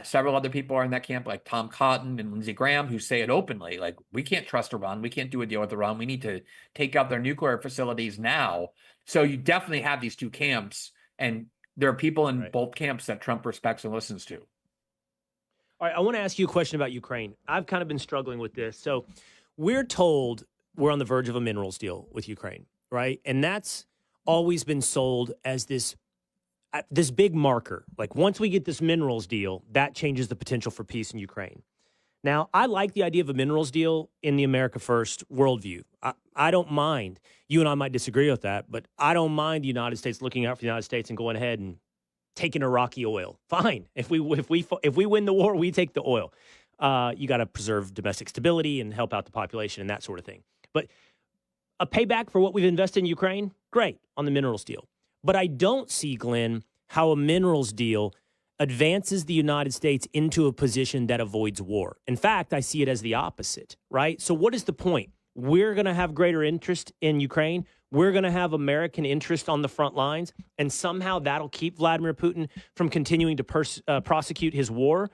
Several other people are in that camp, like Tom Cotton and Lindsey Graham, who say it openly, like, we can't trust Iran. We can't do a deal with Iran. We need to take out their nuclear facilities now. So you definitely have these two camps, and there are people in both camps that Trump respects and listens to.
All right, I want to ask you a question about Ukraine. I've kind of been struggling with this. So we're told we're on the verge of a minerals deal with Ukraine, right? And that's always been sold as this big marker. Like, once we get this minerals deal, that changes the potential for peace in Ukraine. Now, I like the idea of a minerals deal in the America First worldview. I don't mind. You and I might disagree with that, but I don't mind the United States looking out for the United States and going ahead and taking Iraqi oil. Fine. If we win the war, we take the oil. You got to preserve domestic stability and help out the population and that sort of thing. But a payback for what we've invested in Ukraine, great, on the minerals deal. But I don't see, Glenn, how a minerals deal advances the United States into a position that avoids war. In fact, I see it as the opposite, right? So what is the point? We're going to have greater interest in Ukraine. We're going to have American interest on the front lines, and somehow that'll keep Vladimir Putin from continuing to prosecute his war.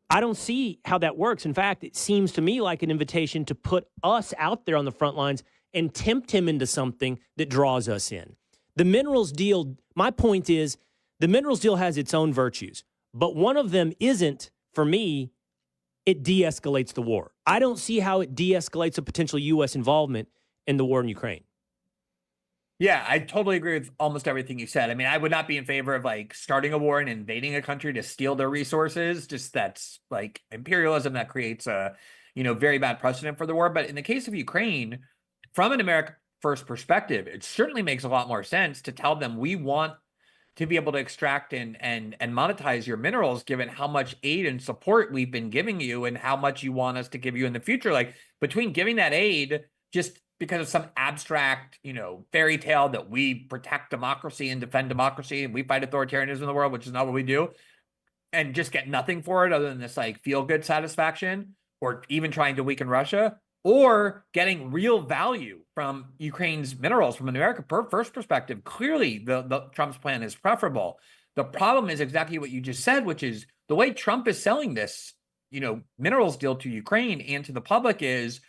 I don't see how that works. In fact, it seems to me like an invitation to put us out there on the front lines and tempt him into something that draws us in. The minerals deal, my point is, the minerals deal has its own virtues, but one of them isn't, for me, it de-escalates the war. I don't see how it de-escalates a potential U.S. involvement in the war in Ukraine.
Yeah, I totally agree with almost everything you said. I mean, I would not be in favor of like starting a war and invading a country to steal their resources. Just that's like imperialism that creates a, very bad precedent for the war. But in the case of Ukraine, from an America First perspective, it certainly makes a lot more sense to tell them we want to be able to extract and monetize your minerals, given how much aid and support we've been giving you and how much you want us to give you in the future. Like between giving that aid just because of some abstract, fairy tale that we protect democracy and defend democracy and we fight authoritarianism in the world, which is not what we do, and just get nothing for it other than this like feel good satisfaction, or even trying to weaken Russia, or getting real value from Ukraine's minerals from an America First perspective. Clearly, the Trump's plan is preferable. The problem is exactly what you just said, which is the way Trump is selling this, minerals deal to Ukraine and to the public is,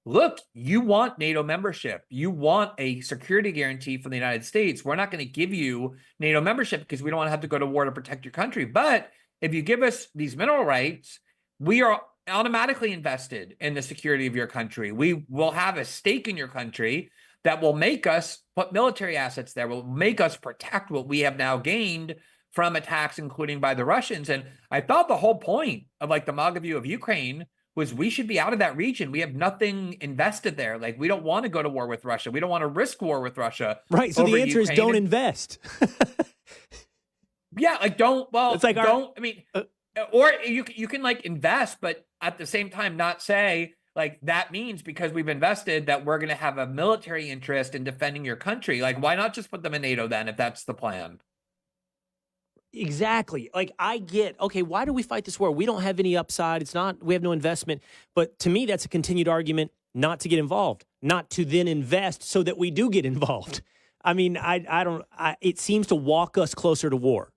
look, you want NATO membership. You want a security guarantee from the United States. We're not going to give you NATO membership because we don't want to have to go to war to protect your country. But if you give us these mineral rights, we are automatically invested in the security of your country. We will have a stake in your country that will make us put military assets there, will make us protect what we have now gained from attacks, including by the Russians. And I thought the whole point of like the MAGA view of Ukraine was we should be out of that region. We have nothing invested there. Like we don't want to go to war with Russia. We don't want to risk war with Russia.
Right. So the answer is don't invest.
Yeah. Like don't, well,
it's like
don't, I mean, or you can like invest, but at the same time not say like that means because we've invested that we're going to have a military interest in defending your country. Like why not just put them in NATO then if that's the plan?
Exactly. Like I get, okay, why do we fight this war? We don't have any upside. We have no investment. But to me, that's a continued argument not to get involved, not to then invest so that we do get involved. I mean, it seems to walk us closer to war.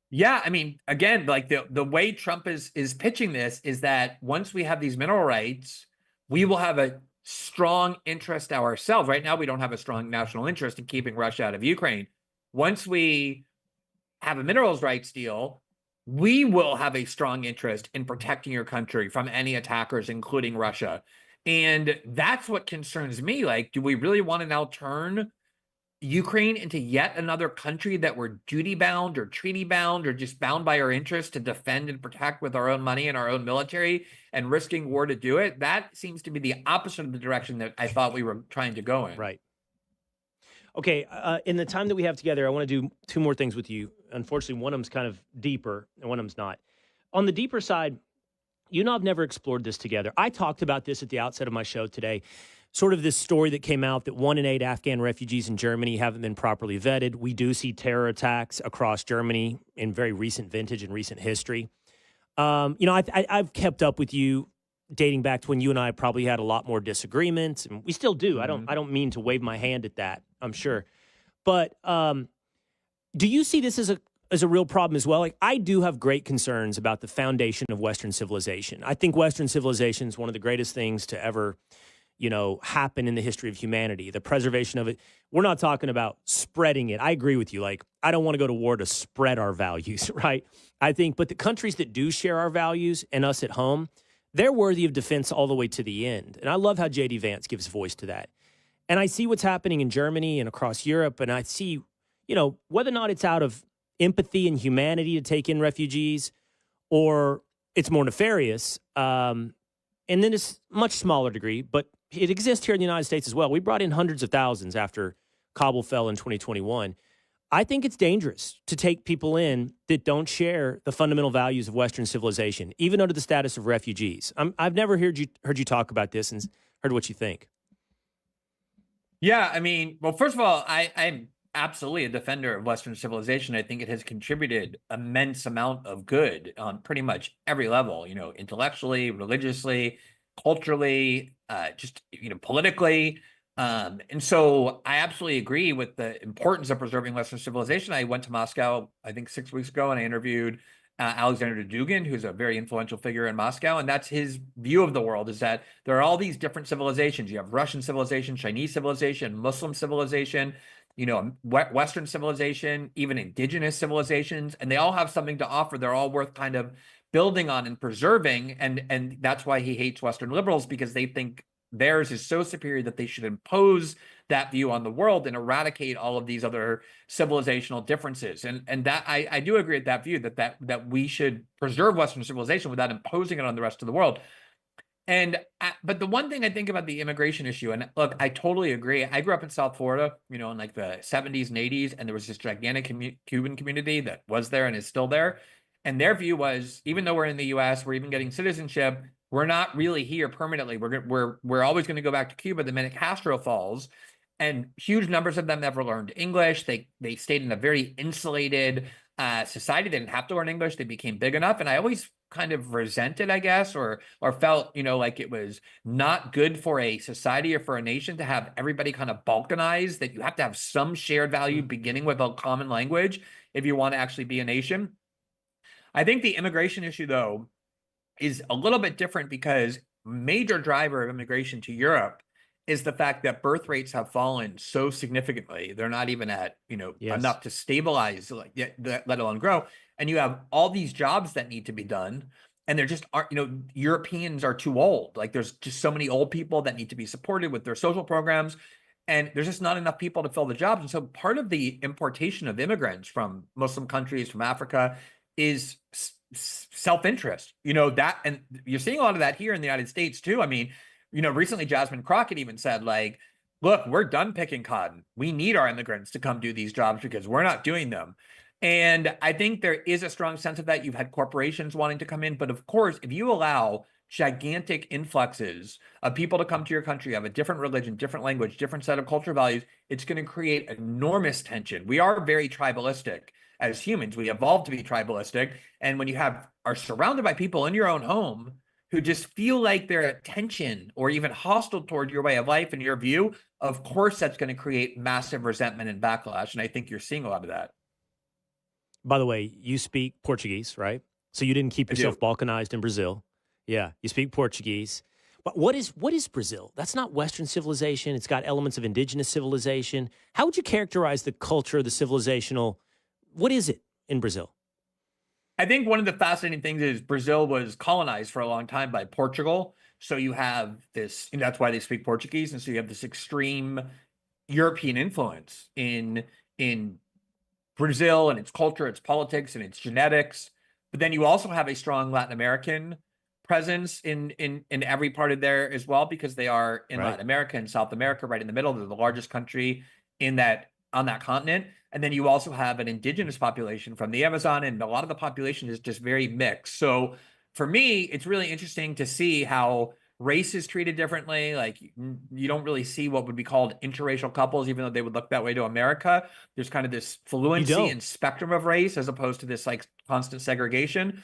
Yeah, I mean, again, like the way Trump is pitching this is that once we have these mineral rights, we will have a strong interest ourselves. Right now, we don't have a strong national interest in keeping Russia out of Ukraine. Once we have a minerals rights deal, we will have a strong interest in protecting your country from any attackers, including Russia. And that's what concerns me. Like, do we really want to now turn Ukraine into yet another country that we're duty bound or treaty bound or just bound by our interests to defend and protect with our own money and our own military and risking war to do it? That seems to be the opposite of the direction that I thought we were trying to go in.
Right. Okay. In the time that we have together, I want to do two more things with you. Unfortunately, one of them's kind of deeper and one of them's not. On the deeper side, you and I have never explored this together. I talked about this at the outset of my show today. Sort of this story that came out that 1 in 8 Afghan refugees in Germany haven't been properly vetted. We do see terror attacks across Germany in very recent vintage and recent history. I've kept up with you dating back to when you and I probably had a lot more disagreements, and we still do. I don't mean to wave my hand at that, I'm sure. But do you see this as a real problem as well? Like, I do have great concerns about the foundation of Western civilization. I think Western civilization is one of the greatest things to ever happen in the history of humanity, the preservation of it. We're not talking about spreading it. I agree with you. Like, I don't want to go to war to spread our values, right? I think, but the countries that do share our values and us at home, they're worthy of defense all the way to the end. And I love how J.D. Vance gives voice to that. And I see what's happening in Germany and across Europe, and I see, whether or not it's out of empathy and humanity to take in refugees or it's more nefarious, and then it's much smaller degree, but it exists here in the United States as well. We brought in hundreds of thousands after Kabul fell in 2021. I think it's dangerous to take people in that don't share the fundamental values of Western civilization, even under the status of refugees. I've never heard you talk about this, and heard what you think.
Yeah, I mean, well, first of all, I'm absolutely a defender of Western civilization. I think it has contributed immense amount of good on pretty much every level, intellectually, religiously, culturally, just, politically. And so I absolutely agree with the importance of preserving Western civilization. I went to Moscow, I think 6 weeks ago, and I interviewed Alexander Dugin, who's a very influential figure in Moscow. And that's his view of the world, is that there are all these different civilizations. You have Russian civilization, Chinese civilization, Muslim civilization, Western civilization, even indigenous civilizations, and they all have something to offer. They're all worth kind of building on and preserving. And that's why he hates Western liberals, because they think theirs is so superior that they should impose that view on the world and eradicate all of these other civilizational differences. And that I do agree with that view, that we should preserve Western civilization without imposing it on the rest of the world. But the one thing I think about the immigration issue, and look, I totally agree. I grew up in South Florida, in like the 70s and 80s, and there was this gigantic Cuban community that was there and is still there. And their view was, even though we're in the U.S., we're even getting citizenship, we're not really here permanently. We're always going to go back to Cuba the minute Castro falls. And huge numbers of them never learned English. They stayed in a very insulated society. They didn't have to learn English. They became big enough. And I always kind of resented, I guess, or felt, like it was not good for a society or for a nation to have everybody kind of balkanized, that you have to have some shared value beginning with a common language if you want to actually be a nation. I think the immigration issue, though, is a little bit different, because major driver of immigration to Europe is the fact that birth rates have fallen so significantly. They're not even at, enough to stabilize, let alone grow. And you have all these jobs that need to be done. And there just aren't, Europeans are too old. Like, there's just so many old people that need to be supported with their social programs. And there's just not enough people to fill the jobs. And so part of the importation of immigrants from Muslim countries, from Africa, is self-interest, that, and you're seeing a lot of that here in the United States too. I mean, recently Jasmine Crockett even said, like, look, we're done picking cotton. We need our immigrants to come do these jobs because we're not doing them. And I think there is a strong sense of that. You've had corporations wanting to come in, but of course, if you allow gigantic influxes of people to come to your country, have a different religion, different language, different set of cultural values, it's going to create enormous tension. We are very tribalistic as humans. We evolved to be tribalistic. And when you are surrounded by people in your own home who just feel like they're at tension or even hostile toward your way of life and your view, of course, that's going to create massive resentment and backlash. And I think you're seeing a lot of that.
By the way, you speak Portuguese, right? So you didn't keep yourself balkanized in Brazil. Yeah, you speak Portuguese. But what is Brazil? That's not Western civilization. It's got elements of indigenous civilization. How would you characterize the culture, the civilizational? What is it in Brazil?
I think one of the fascinating things is Brazil was colonized for a long time by Portugal. So you have this, and that's why they speak Portuguese. And so you have this extreme European influence in Brazil and its culture, its politics, and its genetics. But then you also have a strong Latin American presence in every part of there as well, because they are in Latin America and South America, right in the middle. They're the largest country on that continent. And then you also have an indigenous population from the Amazon, and a lot of the population is just very mixed. So for me, it's really interesting to see how race is treated differently. Like, you don't really see what would be called interracial couples, even though they would look that way to America. There's kind of this fluency and spectrum of race, as opposed to this like constant segregation.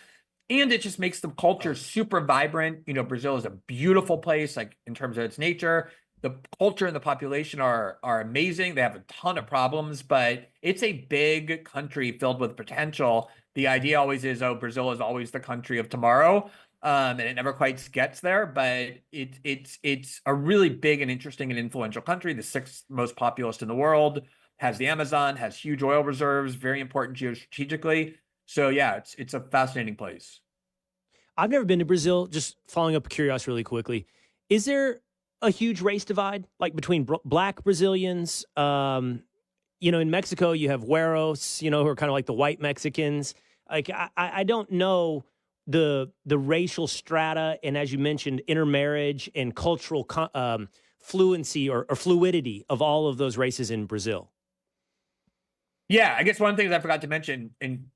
And it just makes the culture super vibrant. Brazil is a beautiful place, like in terms of its nature. The culture and the population are amazing. They have a ton of problems, but it's a big country filled with potential. The idea always is, Brazil is always the country of tomorrow. And it never quite gets there, but it's a really big and interesting and influential country. The 6th most populous in the world, has the Amazon, has huge oil reserves, very important geostrategically. So yeah, it's a fascinating place.
I've never been to Brazil. Just following up curiosity really quickly. Is there a huge race divide, like between black Brazilians? In Mexico, you have güeros, who are kind of like the white Mexicans. Like, I don't know the racial strata, and as you mentioned, intermarriage and cultural fluency or fluidity of all of those races in Brazil.
Yeah, I guess one of the things I forgot to mention in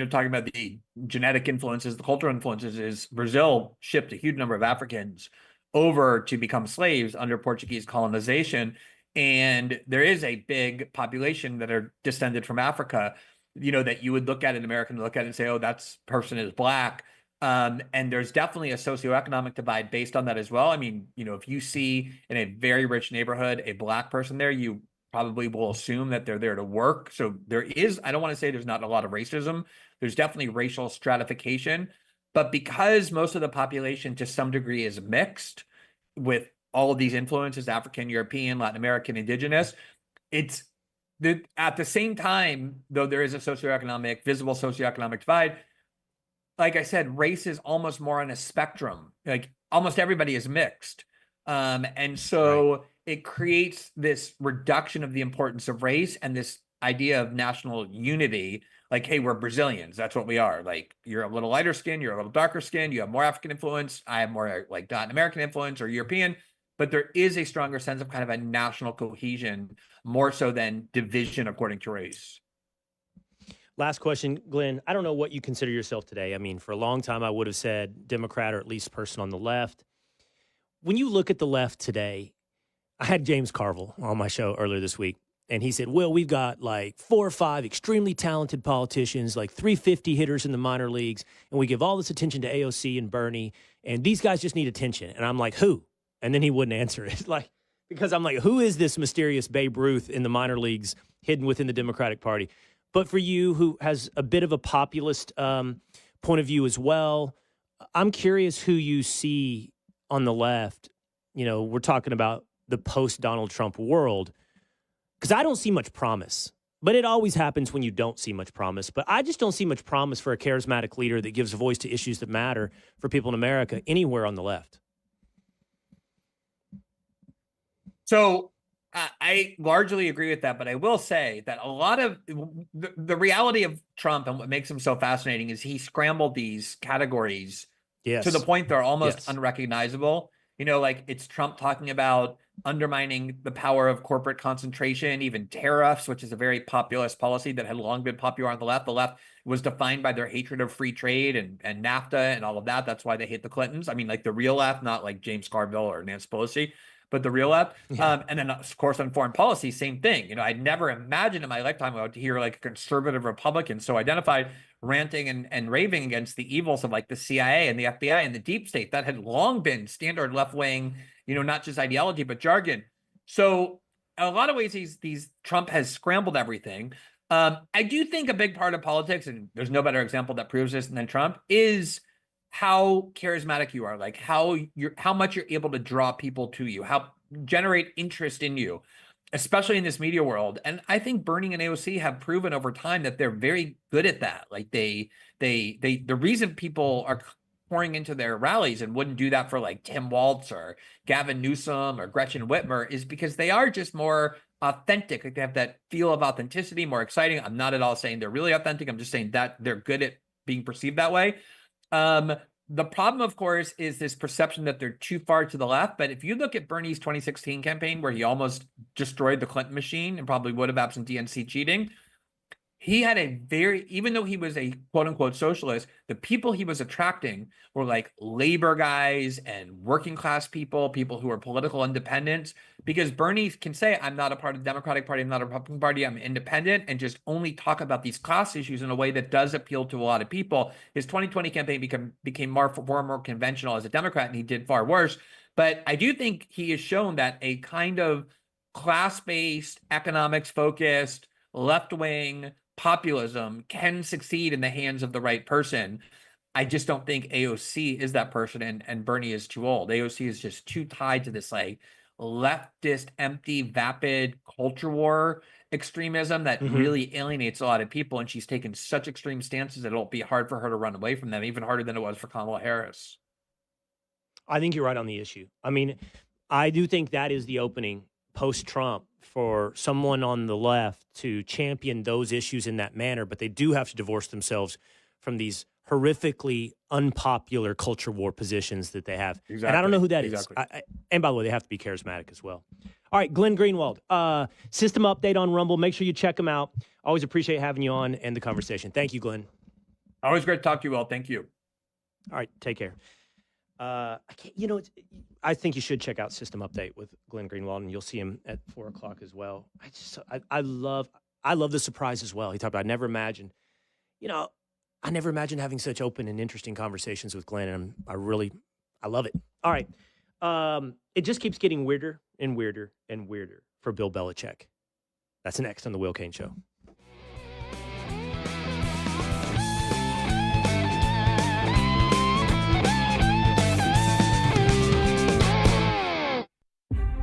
talking about the genetic influences, the cultural influences, is Brazil shipped a huge number of Africans over to become slaves under Portuguese colonization. And there is a big population that are descended from Africa, that you would look at an American, look at it and say, oh, that person is black. And there's definitely a socioeconomic divide based on that as well. I mean, if you see in a very rich neighborhood a black person there, you probably will assume that they're there to work. So there is, I don't want to say there's not a lot of racism. There's definitely racial stratification. But because most of the population to some degree is mixed with all of these influences, African, European, Latin American, indigenous, it's at the same time, though there is a visible socioeconomic divide, like I said, race is almost more on a spectrum. Like almost everybody is mixed. And so it creates this reduction of the importance of race and this idea of national unity. Like, hey, we're Brazilians. That's what we are. Like, you're a little lighter skin, you're a little darker skin, you have more African influence, I have more like Latin American influence or European. But there is a stronger sense of kind of a national cohesion, more so than division according to race.
Last question, Glenn. I don't know what you consider yourself today. I mean, for a long time, I would have said Democrat or at least person on the left. When you look at the left today, I had James Carville on my show earlier this week, and he said, well, we've got like 4 or 5 extremely talented politicians, like 350 hitters in the minor leagues, and we give all this attention to AOC and Bernie, and these guys just need attention. And I'm like, who? And then he wouldn't answer it. Because I'm like, who is this mysterious Babe Ruth in the minor leagues hidden within the Democratic Party? But for you, who has a bit of a populist point of view as well, I'm curious who you see on the left. We're talking about the post-Donald Trump world, because I don't see much promise. But it always happens when you don't see much promise. But I just don't see much promise for a charismatic leader that gives a voice to issues that matter for people in America anywhere on the left.
So I largely agree with that, but I will say that a lot of the reality of Trump and what makes him so fascinating is he scrambled these categories to the point they're almost unrecognizable. Like it's Trump talking about undermining the power of corporate concentration, even tariffs, which is a very populist policy that had long been popular on the left. The left was defined by their hatred of free trade and NAFTA and all of that. That's why they hate the Clintons. I mean, like the real left, not like James Carville or Nancy Pelosi, but the real left. And then, of course, on foreign policy, same thing. I'd never imagined in my lifetime I would hear like a conservative Republican so identified ranting and raving against the evils of like the CIA and the FBI and the deep state. That had long been standard left-wing, not just ideology, but jargon. So in a lot of ways, these Trump has scrambled everything. I do think a big part of politics, and there's no better example that proves this than Trump, is how charismatic you are, like how much you're able to draw people to you, how generate interest in you, especially in this media world. And I think Bernie and AOC have proven over time that they're very good at that. Like the reason people are pouring into their rallies and wouldn't do that for like Tim Waltz or Gavin Newsom or Gretchen Whitmer is because they are just more authentic. Like they have that feel of authenticity, more exciting. I'm not at all saying they're really authentic. I'm just saying that they're good at being perceived that way. The problem, of course, is this perception that they're too far to the left. But if you look at Bernie's 2016 campaign, where he almost destroyed the Clinton machine and probably would have absent DNC cheating, he had even though he was a quote unquote socialist, the people he was attracting were like labor guys and working class people who are political independents, because Bernie can say, I'm not a part of the Democratic Party, I'm not a Republican Party, I'm independent, and just only talk about these class issues in a way that does appeal to a lot of people. His 2020 campaign became more conventional as a Democrat, and he did far worse. But I do think he has shown that a kind of class-based, economics-focused, left-wing populism can succeed in the hands of the right person. I just don't think AOC is that person, and Bernie is too old. AOC is just too tied to this like leftist, empty, vapid culture war extremism that really alienates a lot of people, and she's taken such extreme stances that it'll be hard for her to run away from them, even harder than it was for Kamala Harris.
I think you're right on the issue. I mean, I do think that is the opening post-Trump for someone on the left to champion those issues in that manner, but they do have to divorce themselves from these horrifically unpopular culture war positions that they have. Exactly. And I don't know who that is. And by the way, they have to be charismatic as well. All right, Glenn Greenwald, system update on Rumble. Make sure you check them out. Always appreciate having you on and the conversation. Thank you, Glenn.
Always great to talk to you all. Thank you.
All right, take care. I can't, I think you should check out System Update with Glenn Greenwald, and you'll see him at 4:00 as well. I love the surprise as well. He talked about, I never imagined having such open and interesting conversations with Glenn, and I love it. All right. It just keeps getting weirder and weirder and weirder for Bill Belichick. That's next on the Will Cain Show.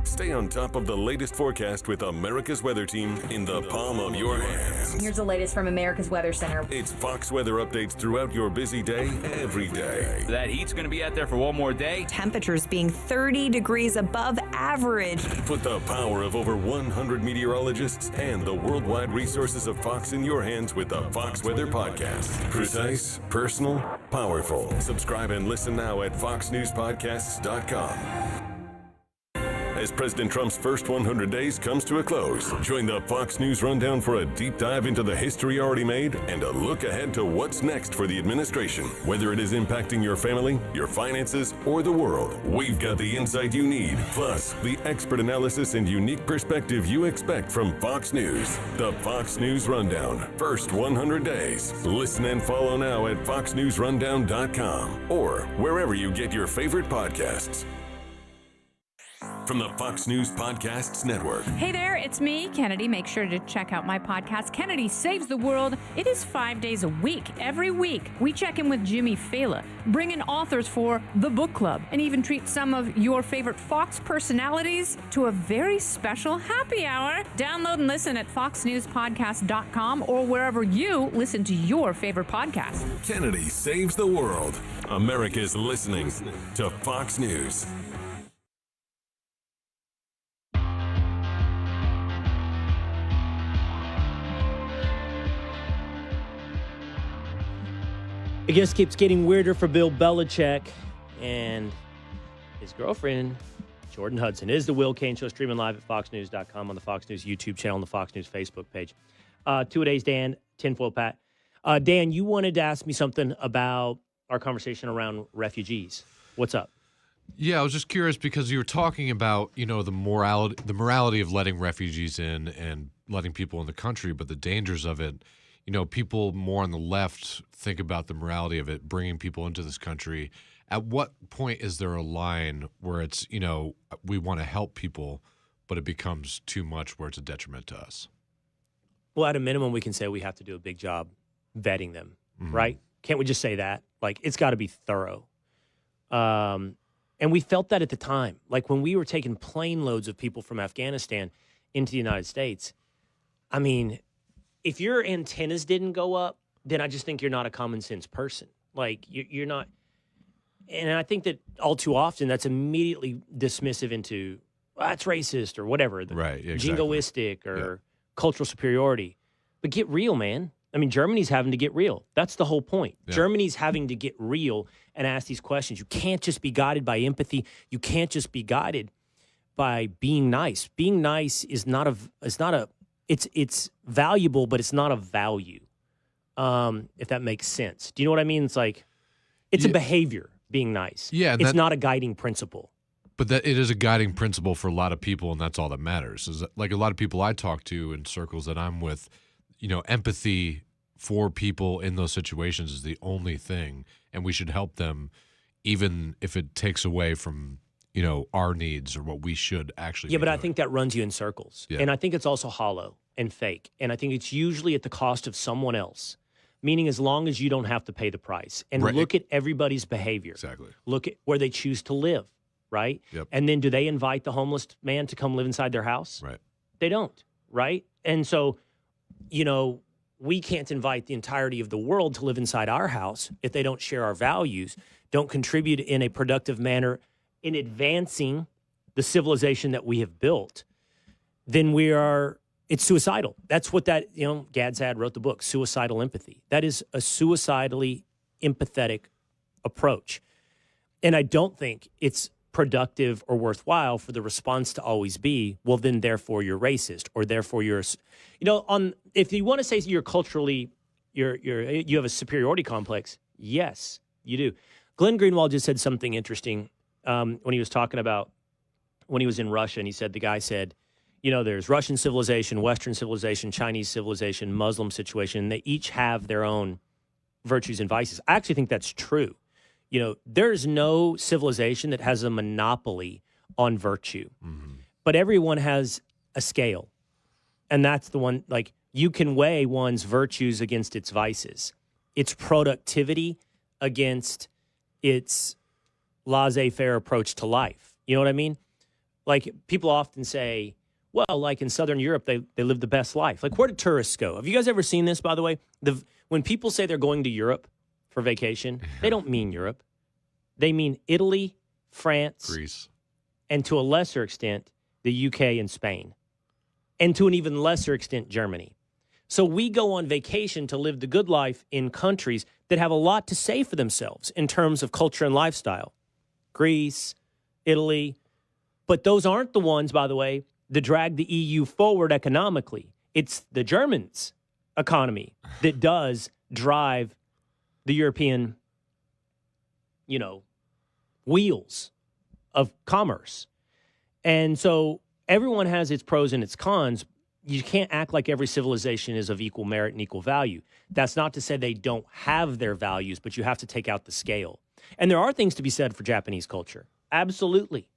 Stay on top of the latest forecast with America's Weather Team in the palm of your hands.
Here's the latest from America's Weather Center.
It's Fox weather updates throughout your busy day, every day.
That heat's going to be out there for one more day.
Temperatures being 30 degrees above average.
Put the power of over 100 meteorologists and the worldwide resources of Fox in your hands with the Fox Weather Podcast. Precise, personal, powerful. Subscribe and listen now at foxnewspodcasts.com. As President Trump's first 100 days comes to a close, join the Fox News Rundown for a deep dive into the history already made and a look ahead to what's next for the administration. Whether it is impacting your family, your finances, or the world, we've got the insight you need, plus the expert analysis and unique perspective you expect from Fox News. The Fox News Rundown, first 100 days. Listen and follow now at foxnewsrundown.com or wherever you get your favorite podcasts. From the Fox News Podcasts Network.
Hey there, it's me, Kennedy. Make sure to check out my podcast, Kennedy Saves the World. It is 5 days a week. Every week, we check in with Jimmy Fallon, bring in authors for the book club, and even treat some of your favorite Fox personalities to a very special happy hour. Download and listen at foxnewspodcast.com or wherever you listen to your favorite podcast.
Kennedy Saves the World. America's listening to Fox News.
It just keeps getting weirder for Bill Belichick and his girlfriend, Jordon Hudson. It is the Will Cain Show, streaming live at foxnews.com, on the Fox News YouTube channel, on the Fox News Facebook page. Two-a-days, Dan, Tinfoil Pat. Dan, you wanted to ask me something about our conversation around refugees. What's up?
Yeah, I was just curious because you were talking about, the morality of letting refugees in and letting people in the country, but the dangers of it. People more on the left think about the morality of it, bringing people into this country. At what point is there a line where it's, we want to help people, but it becomes too much where it's a detriment to us?
Well, at a minimum, we can say we have to do a big job vetting them, right? Can't we just say that? Like, it's got to be thorough. And we felt that at the time. Like, when we were taking plane loads of people from Afghanistan into the United States, I mean, if your antennas didn't go up, then I just think you're not a common sense person. Like, you're not. And I think that all too often that's immediately dismissive into, that's racist or whatever.
Right, exactly.
Jingoistic or cultural superiority. But get real, man. I mean, Germany's having to get real. That's the whole point. Yeah. Germany's having to get real and ask these questions. You can't just be guided by empathy. You can't just be guided by being nice. Being nice is not a it's valuable, but it's not a value, if that makes sense. Do you know what I mean? It's like, it's a behavior, being nice.
Yeah.
It's not a guiding principle.
But that it is a guiding principle for a lot of people, and that's all that matters. Is like a lot of people I talk to in circles that I'm with, empathy for people in those situations is the only thing, and we should help them even if it takes away from our needs or what we should actually
be
but
doing. I think that runs you in circles. Yeah. And I think it's also hollow and fake. And I think it's usually at the cost of someone else, meaning as long as you don't have to pay the price. And look at everybody's behavior.
Exactly.
Look at where they choose to live, right?
Yep.
And then do they invite the homeless man to come live inside their house?
Right.
They don't, right? And so, we can't invite the entirety of the world to live inside our house if they don't share our values, don't contribute in a productive manner in advancing the civilization that we have built. Then it's suicidal. That's what Gadzad wrote the book, Suicidal Empathy. That is a suicidally empathetic approach. And I don't think it's productive or worthwhile for the response to always be, well, then therefore you're racist, or therefore you're, if you want to say you're culturally, you have a superiority complex, yes, you do. Glenn Greenwald just said something interesting when he was talking about when he was in Russia, and he said, the guy said, there's Russian civilization, Western civilization, Chinese civilization, Muslim situation, and they each have their own virtues and vices. I actually think that's true. There's no civilization that has a monopoly on virtue, but everyone has a scale, and that's the one, like, you can weigh one's virtues against its vices, its productivity against its laissez-faire approach to life. You know what I mean? Like, people often say, well, like in Southern Europe, they live the best life. Like, where do tourists go? Have you guys ever seen this, by the way? When people say they're going to Europe for vacation, they don't mean Europe. They mean Italy, France,
Greece,
and to a lesser extent, the UK and Spain, and to an even lesser extent, Germany. So we go on vacation to live the good life in countries that have a lot to say for themselves in terms of culture and lifestyle. Greece, Italy. But those aren't the ones, by the way, that drag the EU forward economically. It's the Germans' economy that does drive the European, wheels of commerce. And so everyone has its pros and its cons. You can't act like every civilization is of equal merit and equal value. That's not to say they don't have their values, but you have to take out the scale. And there are things to be said for Japanese culture. Absolutely.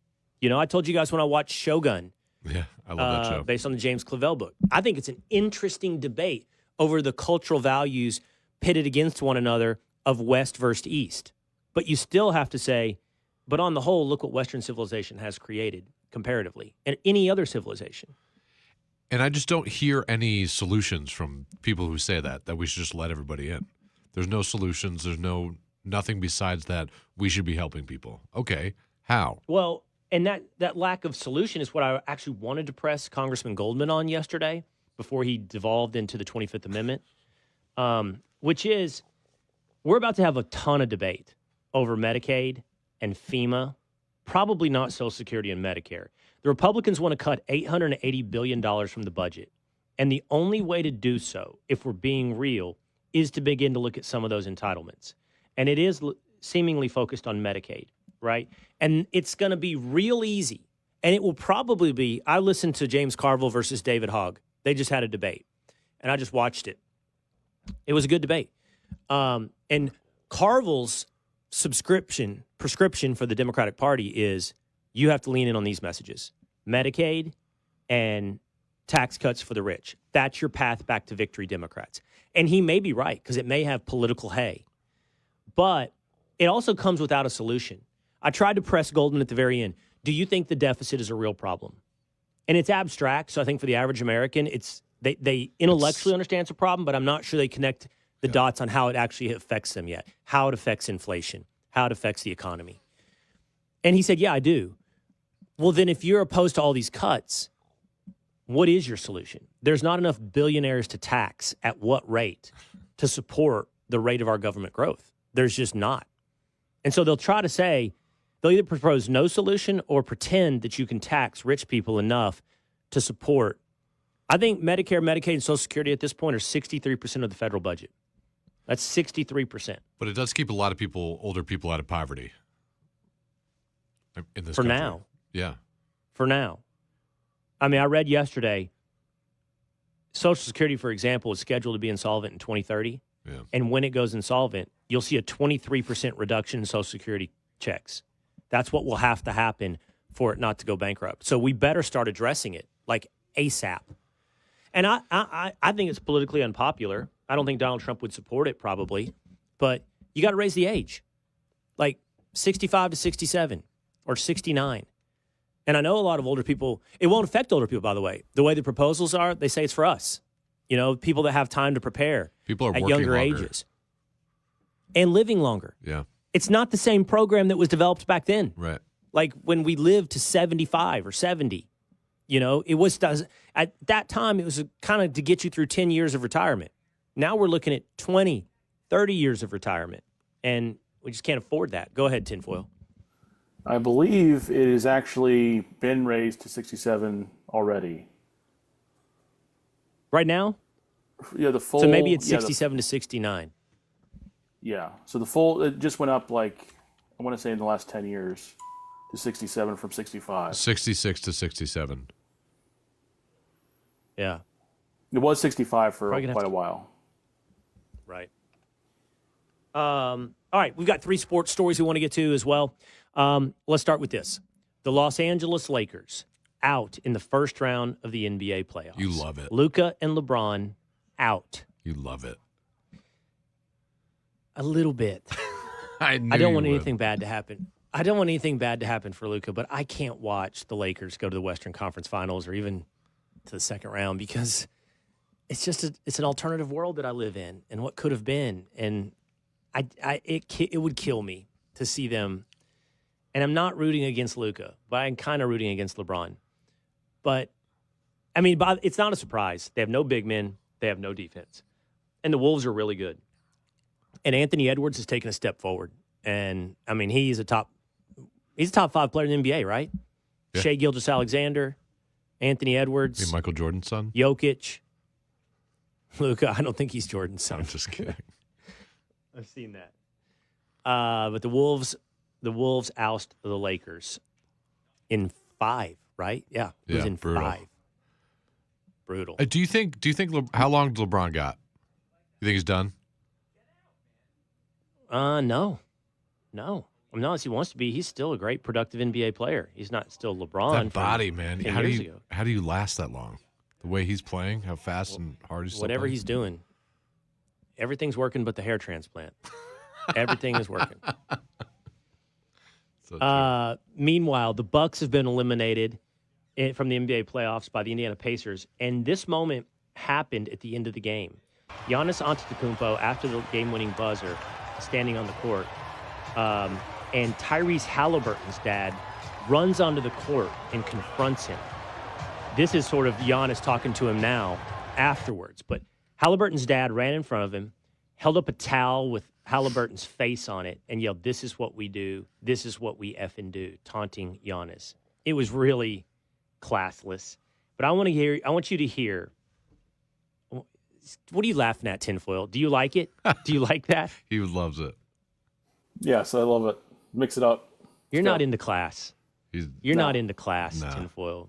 I told you guys when I watched Shogun.
Yeah, I love that show.
Based on the James Clavell book. I think it's an interesting debate over the cultural values pitted against one another of West versus East. But you still have to say, but on the whole, look what Western civilization has created comparatively and any other civilization.
And I just don't hear any solutions from people who say that we should just let everybody in. There's no solutions. There's nothing besides that we should be helping people. Okay, how?
Well, and that lack of solution is what I actually wanted to press Congressman Goldman on yesterday before he devolved into the 25th Amendment, which is we're about to have a ton of debate over Medicaid and FEMA, probably not Social Security and Medicare. The Republicans want to cut $880 billion from the budget. And the only way to do so, if we're being real, is to begin to look at some of those entitlements. And it is seemingly focused on Medicaid, right? And it's going to be real easy. And it will probably be, I listened to James Carville versus David Hogg. They just had a debate. And I just watched it. It was a good debate. And Carville's prescription for the Democratic Party is you have to lean in on these messages. Medicaid and tax cuts for the rich. That's your path back to victory, Democrats. And he may be right because it may have political hay. But it also comes without a solution. I tried to press Goldman at the very end. Do you think the deficit is a real problem? And it's abstract, so I think for the average American, they intellectually understand it's a problem, but I'm not sure they connect the dots on how it actually affects them yet, how it affects inflation, how it affects the economy. And he said, yeah, I do. Well, then if you're opposed to all these cuts, what is your solution? There's not enough billionaires to tax at what rate to support the rate of our government growth. There's just not. And so they'll try to say, they'll either propose no solution or pretend that you can tax rich people enough to support. I think Medicare, Medicaid, and Social Security at this point are 63% of the federal budget. That's 63%.
But it does keep a lot of people, older people, out of poverty. In this
For
country.
now.
Yeah.
For now. I mean, I read yesterday, Social Security, for example, is scheduled to be insolvent in 2030.
Yeah.
And when it goes insolvent, you'll see a 23% reduction in Social Security checks. That's what will have to happen for it not to go bankrupt. So we better start addressing it, like ASAP. And I think it's politically unpopular. I don't think Donald Trump would support it probably. But you got to raise the age, like 65 to 67 or 69. And I know a lot of older people, it won't affect older people, by the way. The way the proposals are, they say it's for us. People that have time to prepare
people are
at
working
younger
longer.
ages and living longer.
Yeah.
It's not the same program that was developed back then.
Right.
Like when we lived to 75 or 70, it was, at that time, it was kind of to get you through 10 years of retirement. Now we're looking at 20, 30 years of retirement, and we just can't afford that. Go ahead, Tinfoil.
I believe it has actually been raised to 67 already.
Right now?
Yeah, the full.
So maybe it's 67 to 69.
Yeah, so the full, it just went up like I want to say in the last 10 years to 67 from 65.
66 to 67.
Yeah.
It was 65 for
Probably
quite a while.
Right. All right, we've got 3 sports stories we want to get to as well. Let's start with this. The Los Angeles Lakers out in the first round of the NBA playoffs.
You love it.
Luka and LeBron out.
You love it.
A little bit.
I
don't want anything bad to happen. I don't want anything bad to happen for Luka, but I can't watch the Lakers go to the Western Conference Finals or even to the second round because it's just it's an alternative world that I live in and what could have been, and it would kill me to see them. And I'm not rooting against Luka, but I'm kind of rooting against LeBron. But I mean, it's not a surprise. They have no big men. They have no defense, and the Wolves are really good. And Anthony Edwards has taken a step forward. And, I mean, he's a top 5 player in the NBA, right? Yeah. Shai Gilgeous-Alexander, Anthony Edwards.
You Michael Jordan's son?
Jokic. Luka, I don't think he's Jordan's son.
I'm just kidding.
I've seen that. But the Wolves oust the Lakers in 5, right? Yeah, it was in
brutal.
5. Brutal.
Do you think how long does LeBron got? You think he's done?
No. I mean, unless he wants to be, he's still a great, productive NBA player. He's not still LeBron.
That body, man. How do you last that long? The way he's playing, how fast and hard he's
whatever
playing?
He's doing. Everything's working but the hair transplant. Everything is working. Meanwhile, the Bucks have been eliminated from the NBA playoffs by the Indiana Pacers, and this moment happened at the end of the game. Giannis Antetokounmpo, after the game-winning buzzer, standing on the court, and Tyrese Haliburton's dad runs onto the court and confronts him. This is sort of Giannis talking to him now afterwards, but Haliburton's dad ran in front of him, held up a towel with Haliburton's face on it, and yelled, "This is what we do. This is what we effing do," taunting Giannis. It was really classless. But I want you to hear. What are you laughing at, Tinfoil? Do you like it? Do you like that?
He loves it.
Yes, I love it. Mix it up.
You're not into class. You're not into class, Tinfoil.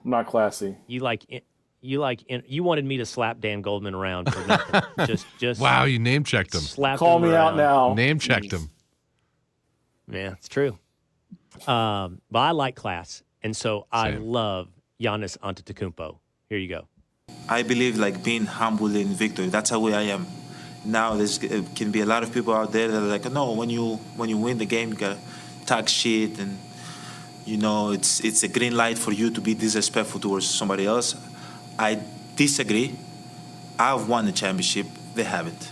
I'm not classy.
You wanted me to slap Dan Goldman around for nothing. just
wow, you name checked him.
Call me out now.
Name checked him.
Yeah, it's true. But I like class, and so I love Giannis Antetokounmpo. Here you go.
I believe like being humble in victory. That's how I am. Now there can be a lot of people out there that are like, no, when you win the game, you gotta talk shit, and it's a green light for you to be disrespectful towards somebody else. I disagree. I've won the championship. They haven't.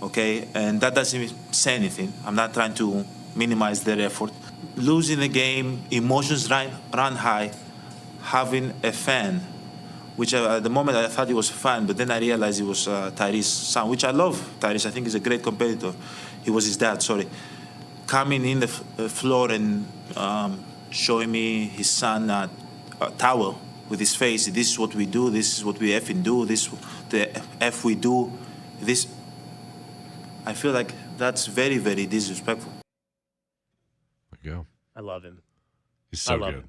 Okay, and that doesn't say anything. I'm not trying to minimize their effort. Losing the game, emotions run high. Having a fan, which at the moment I thought he was a fan, but then I realized he was Tyrese's son, which I love. Tyrese, I think, is a great competitor. He was his dad, sorry. Coming in the floor and showing me his son a towel with his face. This is what we do. This is what we effing do. This the F we do. This. I feel like that's very, very disrespectful.
There you go.
I love him.
He's so good.
Him.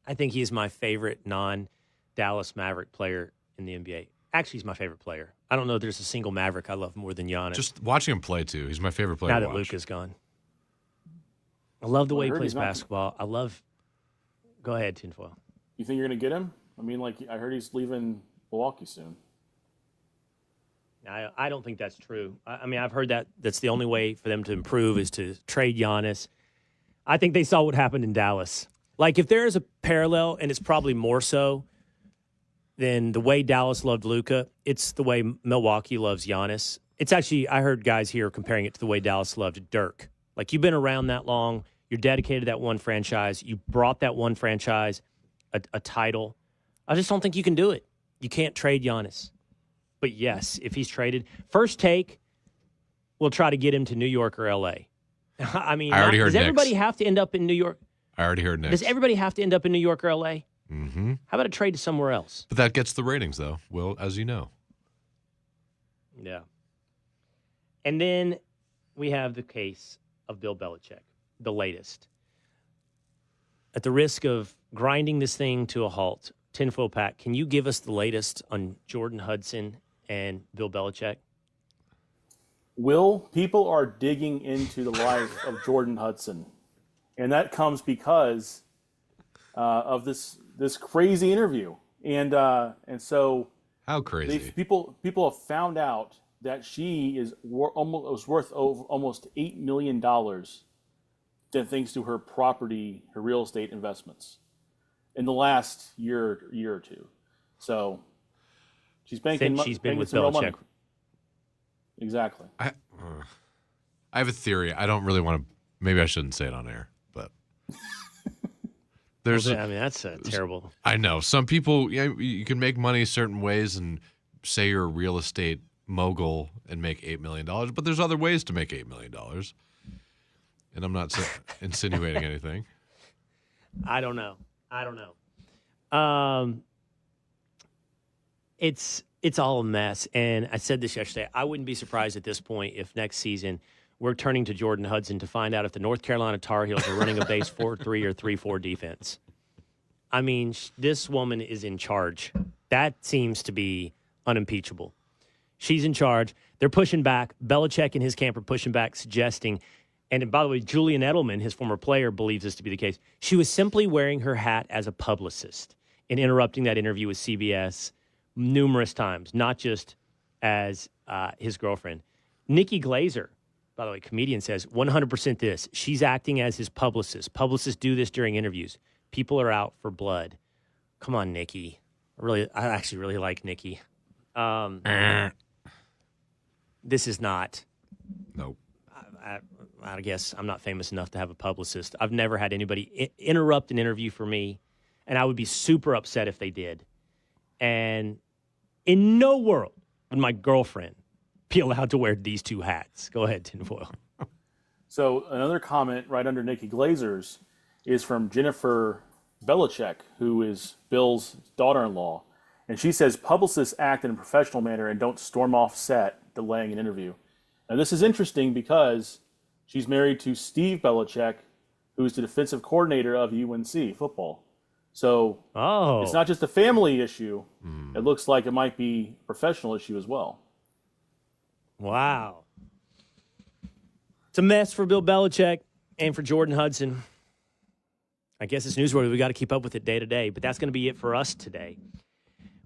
I think he's my favorite non-Dallas Maverick player in the NBA. Actually, he's my favorite player. I don't know if there's a single Maverick I love more than Giannis.
Just watching him play, too. He's my favorite player
now
to
that
watch.
Luka's gone. I love the way he plays basketball. Go ahead, Tinfoil.
You think you're going to get him? I mean, I heard he's leaving Milwaukee soon.
I don't think that's true. I mean, I've heard that's the only way for them to improve is to trade Giannis. I think they saw what happened in Dallas. Like, if there is a parallel, and it's probably more so than the way Dallas loved Luka, it's the way Milwaukee loves Giannis. It's actually, I heard guys here comparing it to the way Dallas loved Dirk. Like, you've been around that long. You're dedicated to that one franchise. You brought that one franchise a title. I just don't think you can do it. You can't trade Giannis. But, yes, if he's traded, first take, we'll try to get him to New York or L.A. I mean, does everybody have to end up in New York?
I already heard Knicks.
Does everybody have to end up in New York or L.A.?
Mm-hmm.
How about a trade to somewhere else?
But that gets the ratings, though, Will, as you know.
Yeah. And then we have the case of Bill Belichick, the latest. At the risk of grinding this thing to a halt, Tinfoil Pat, can you give us the latest on Jordon Hudson and Bill Belichick?
Will, people are digging into the life of Jordon Hudson, and that comes because of this crazy interview, and so
how crazy
people have found out that she was worth almost $8 million, thanks to her property, her real estate investments, in the last year or two. So she's banking.
Since she's been with
some real money.
Belichick.
Exactly.
I have a theory. I don't really want to. Maybe I shouldn't say it on air, but there's.
I mean, that's terrible.
I know some people. Yeah, you can make money certain ways, and say you're a real estate mogul and make $8 million. But there's other ways to make $8 million. And I'm not insinuating anything.
I don't know. It's all a mess. And I said this yesterday. I wouldn't be surprised at this point if next season we're turning to Jordon Hudson to find out if the North Carolina Tar Heels are running a base 4-3 or 3-4 defense. I mean, this woman is in charge. That seems to be unimpeachable. She's in charge. They're pushing back. Belichick and his camp are pushing back, suggesting, and by the way, Julian Edelman, his former player, believes this to be the case. She was simply wearing her hat as a publicist and interrupting that interview with CBS numerous times, not just as his girlfriend. Nikki Glazer, by the way, comedian, says 100% this. She's acting as his publicist. Publicists do this during interviews. People are out for blood. Come on, Nikki. I actually really like Nikki. This is not.
Nope.
I guess I'm not famous enough to have a publicist. I've never had anybody interrupt an interview for me, and I would be super upset if they did. And in no world would my girlfriend be allowed to wear these two hats. Go ahead, Tinfoil.
So another comment right under Nikki Glazer's is from Jennifer Belichick, who is Bill's daughter-in-law. And she says, publicists act in a professional manner and don't storm off set delaying an interview. Now, this is interesting because she's married to Steve Belichick, who is the defensive coordinator of UNC football. So it's not just a family issue. It looks like it might be a professional issue as well.
Wow. It's a mess for Bill Belichick and for Jordon Hudson. I guess it's newsworthy. We got to keep up with it day to day, but that's going to be it for us today.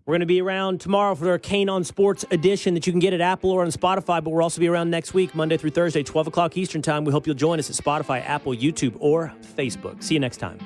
We're going to be around tomorrow for our Cain on Sports edition that you can get at Apple or on Spotify, but we'll also be around next week, Monday through Thursday, 12 o'clock Eastern time. We hope you'll join us at Spotify, Apple, YouTube, or Facebook. See you next time.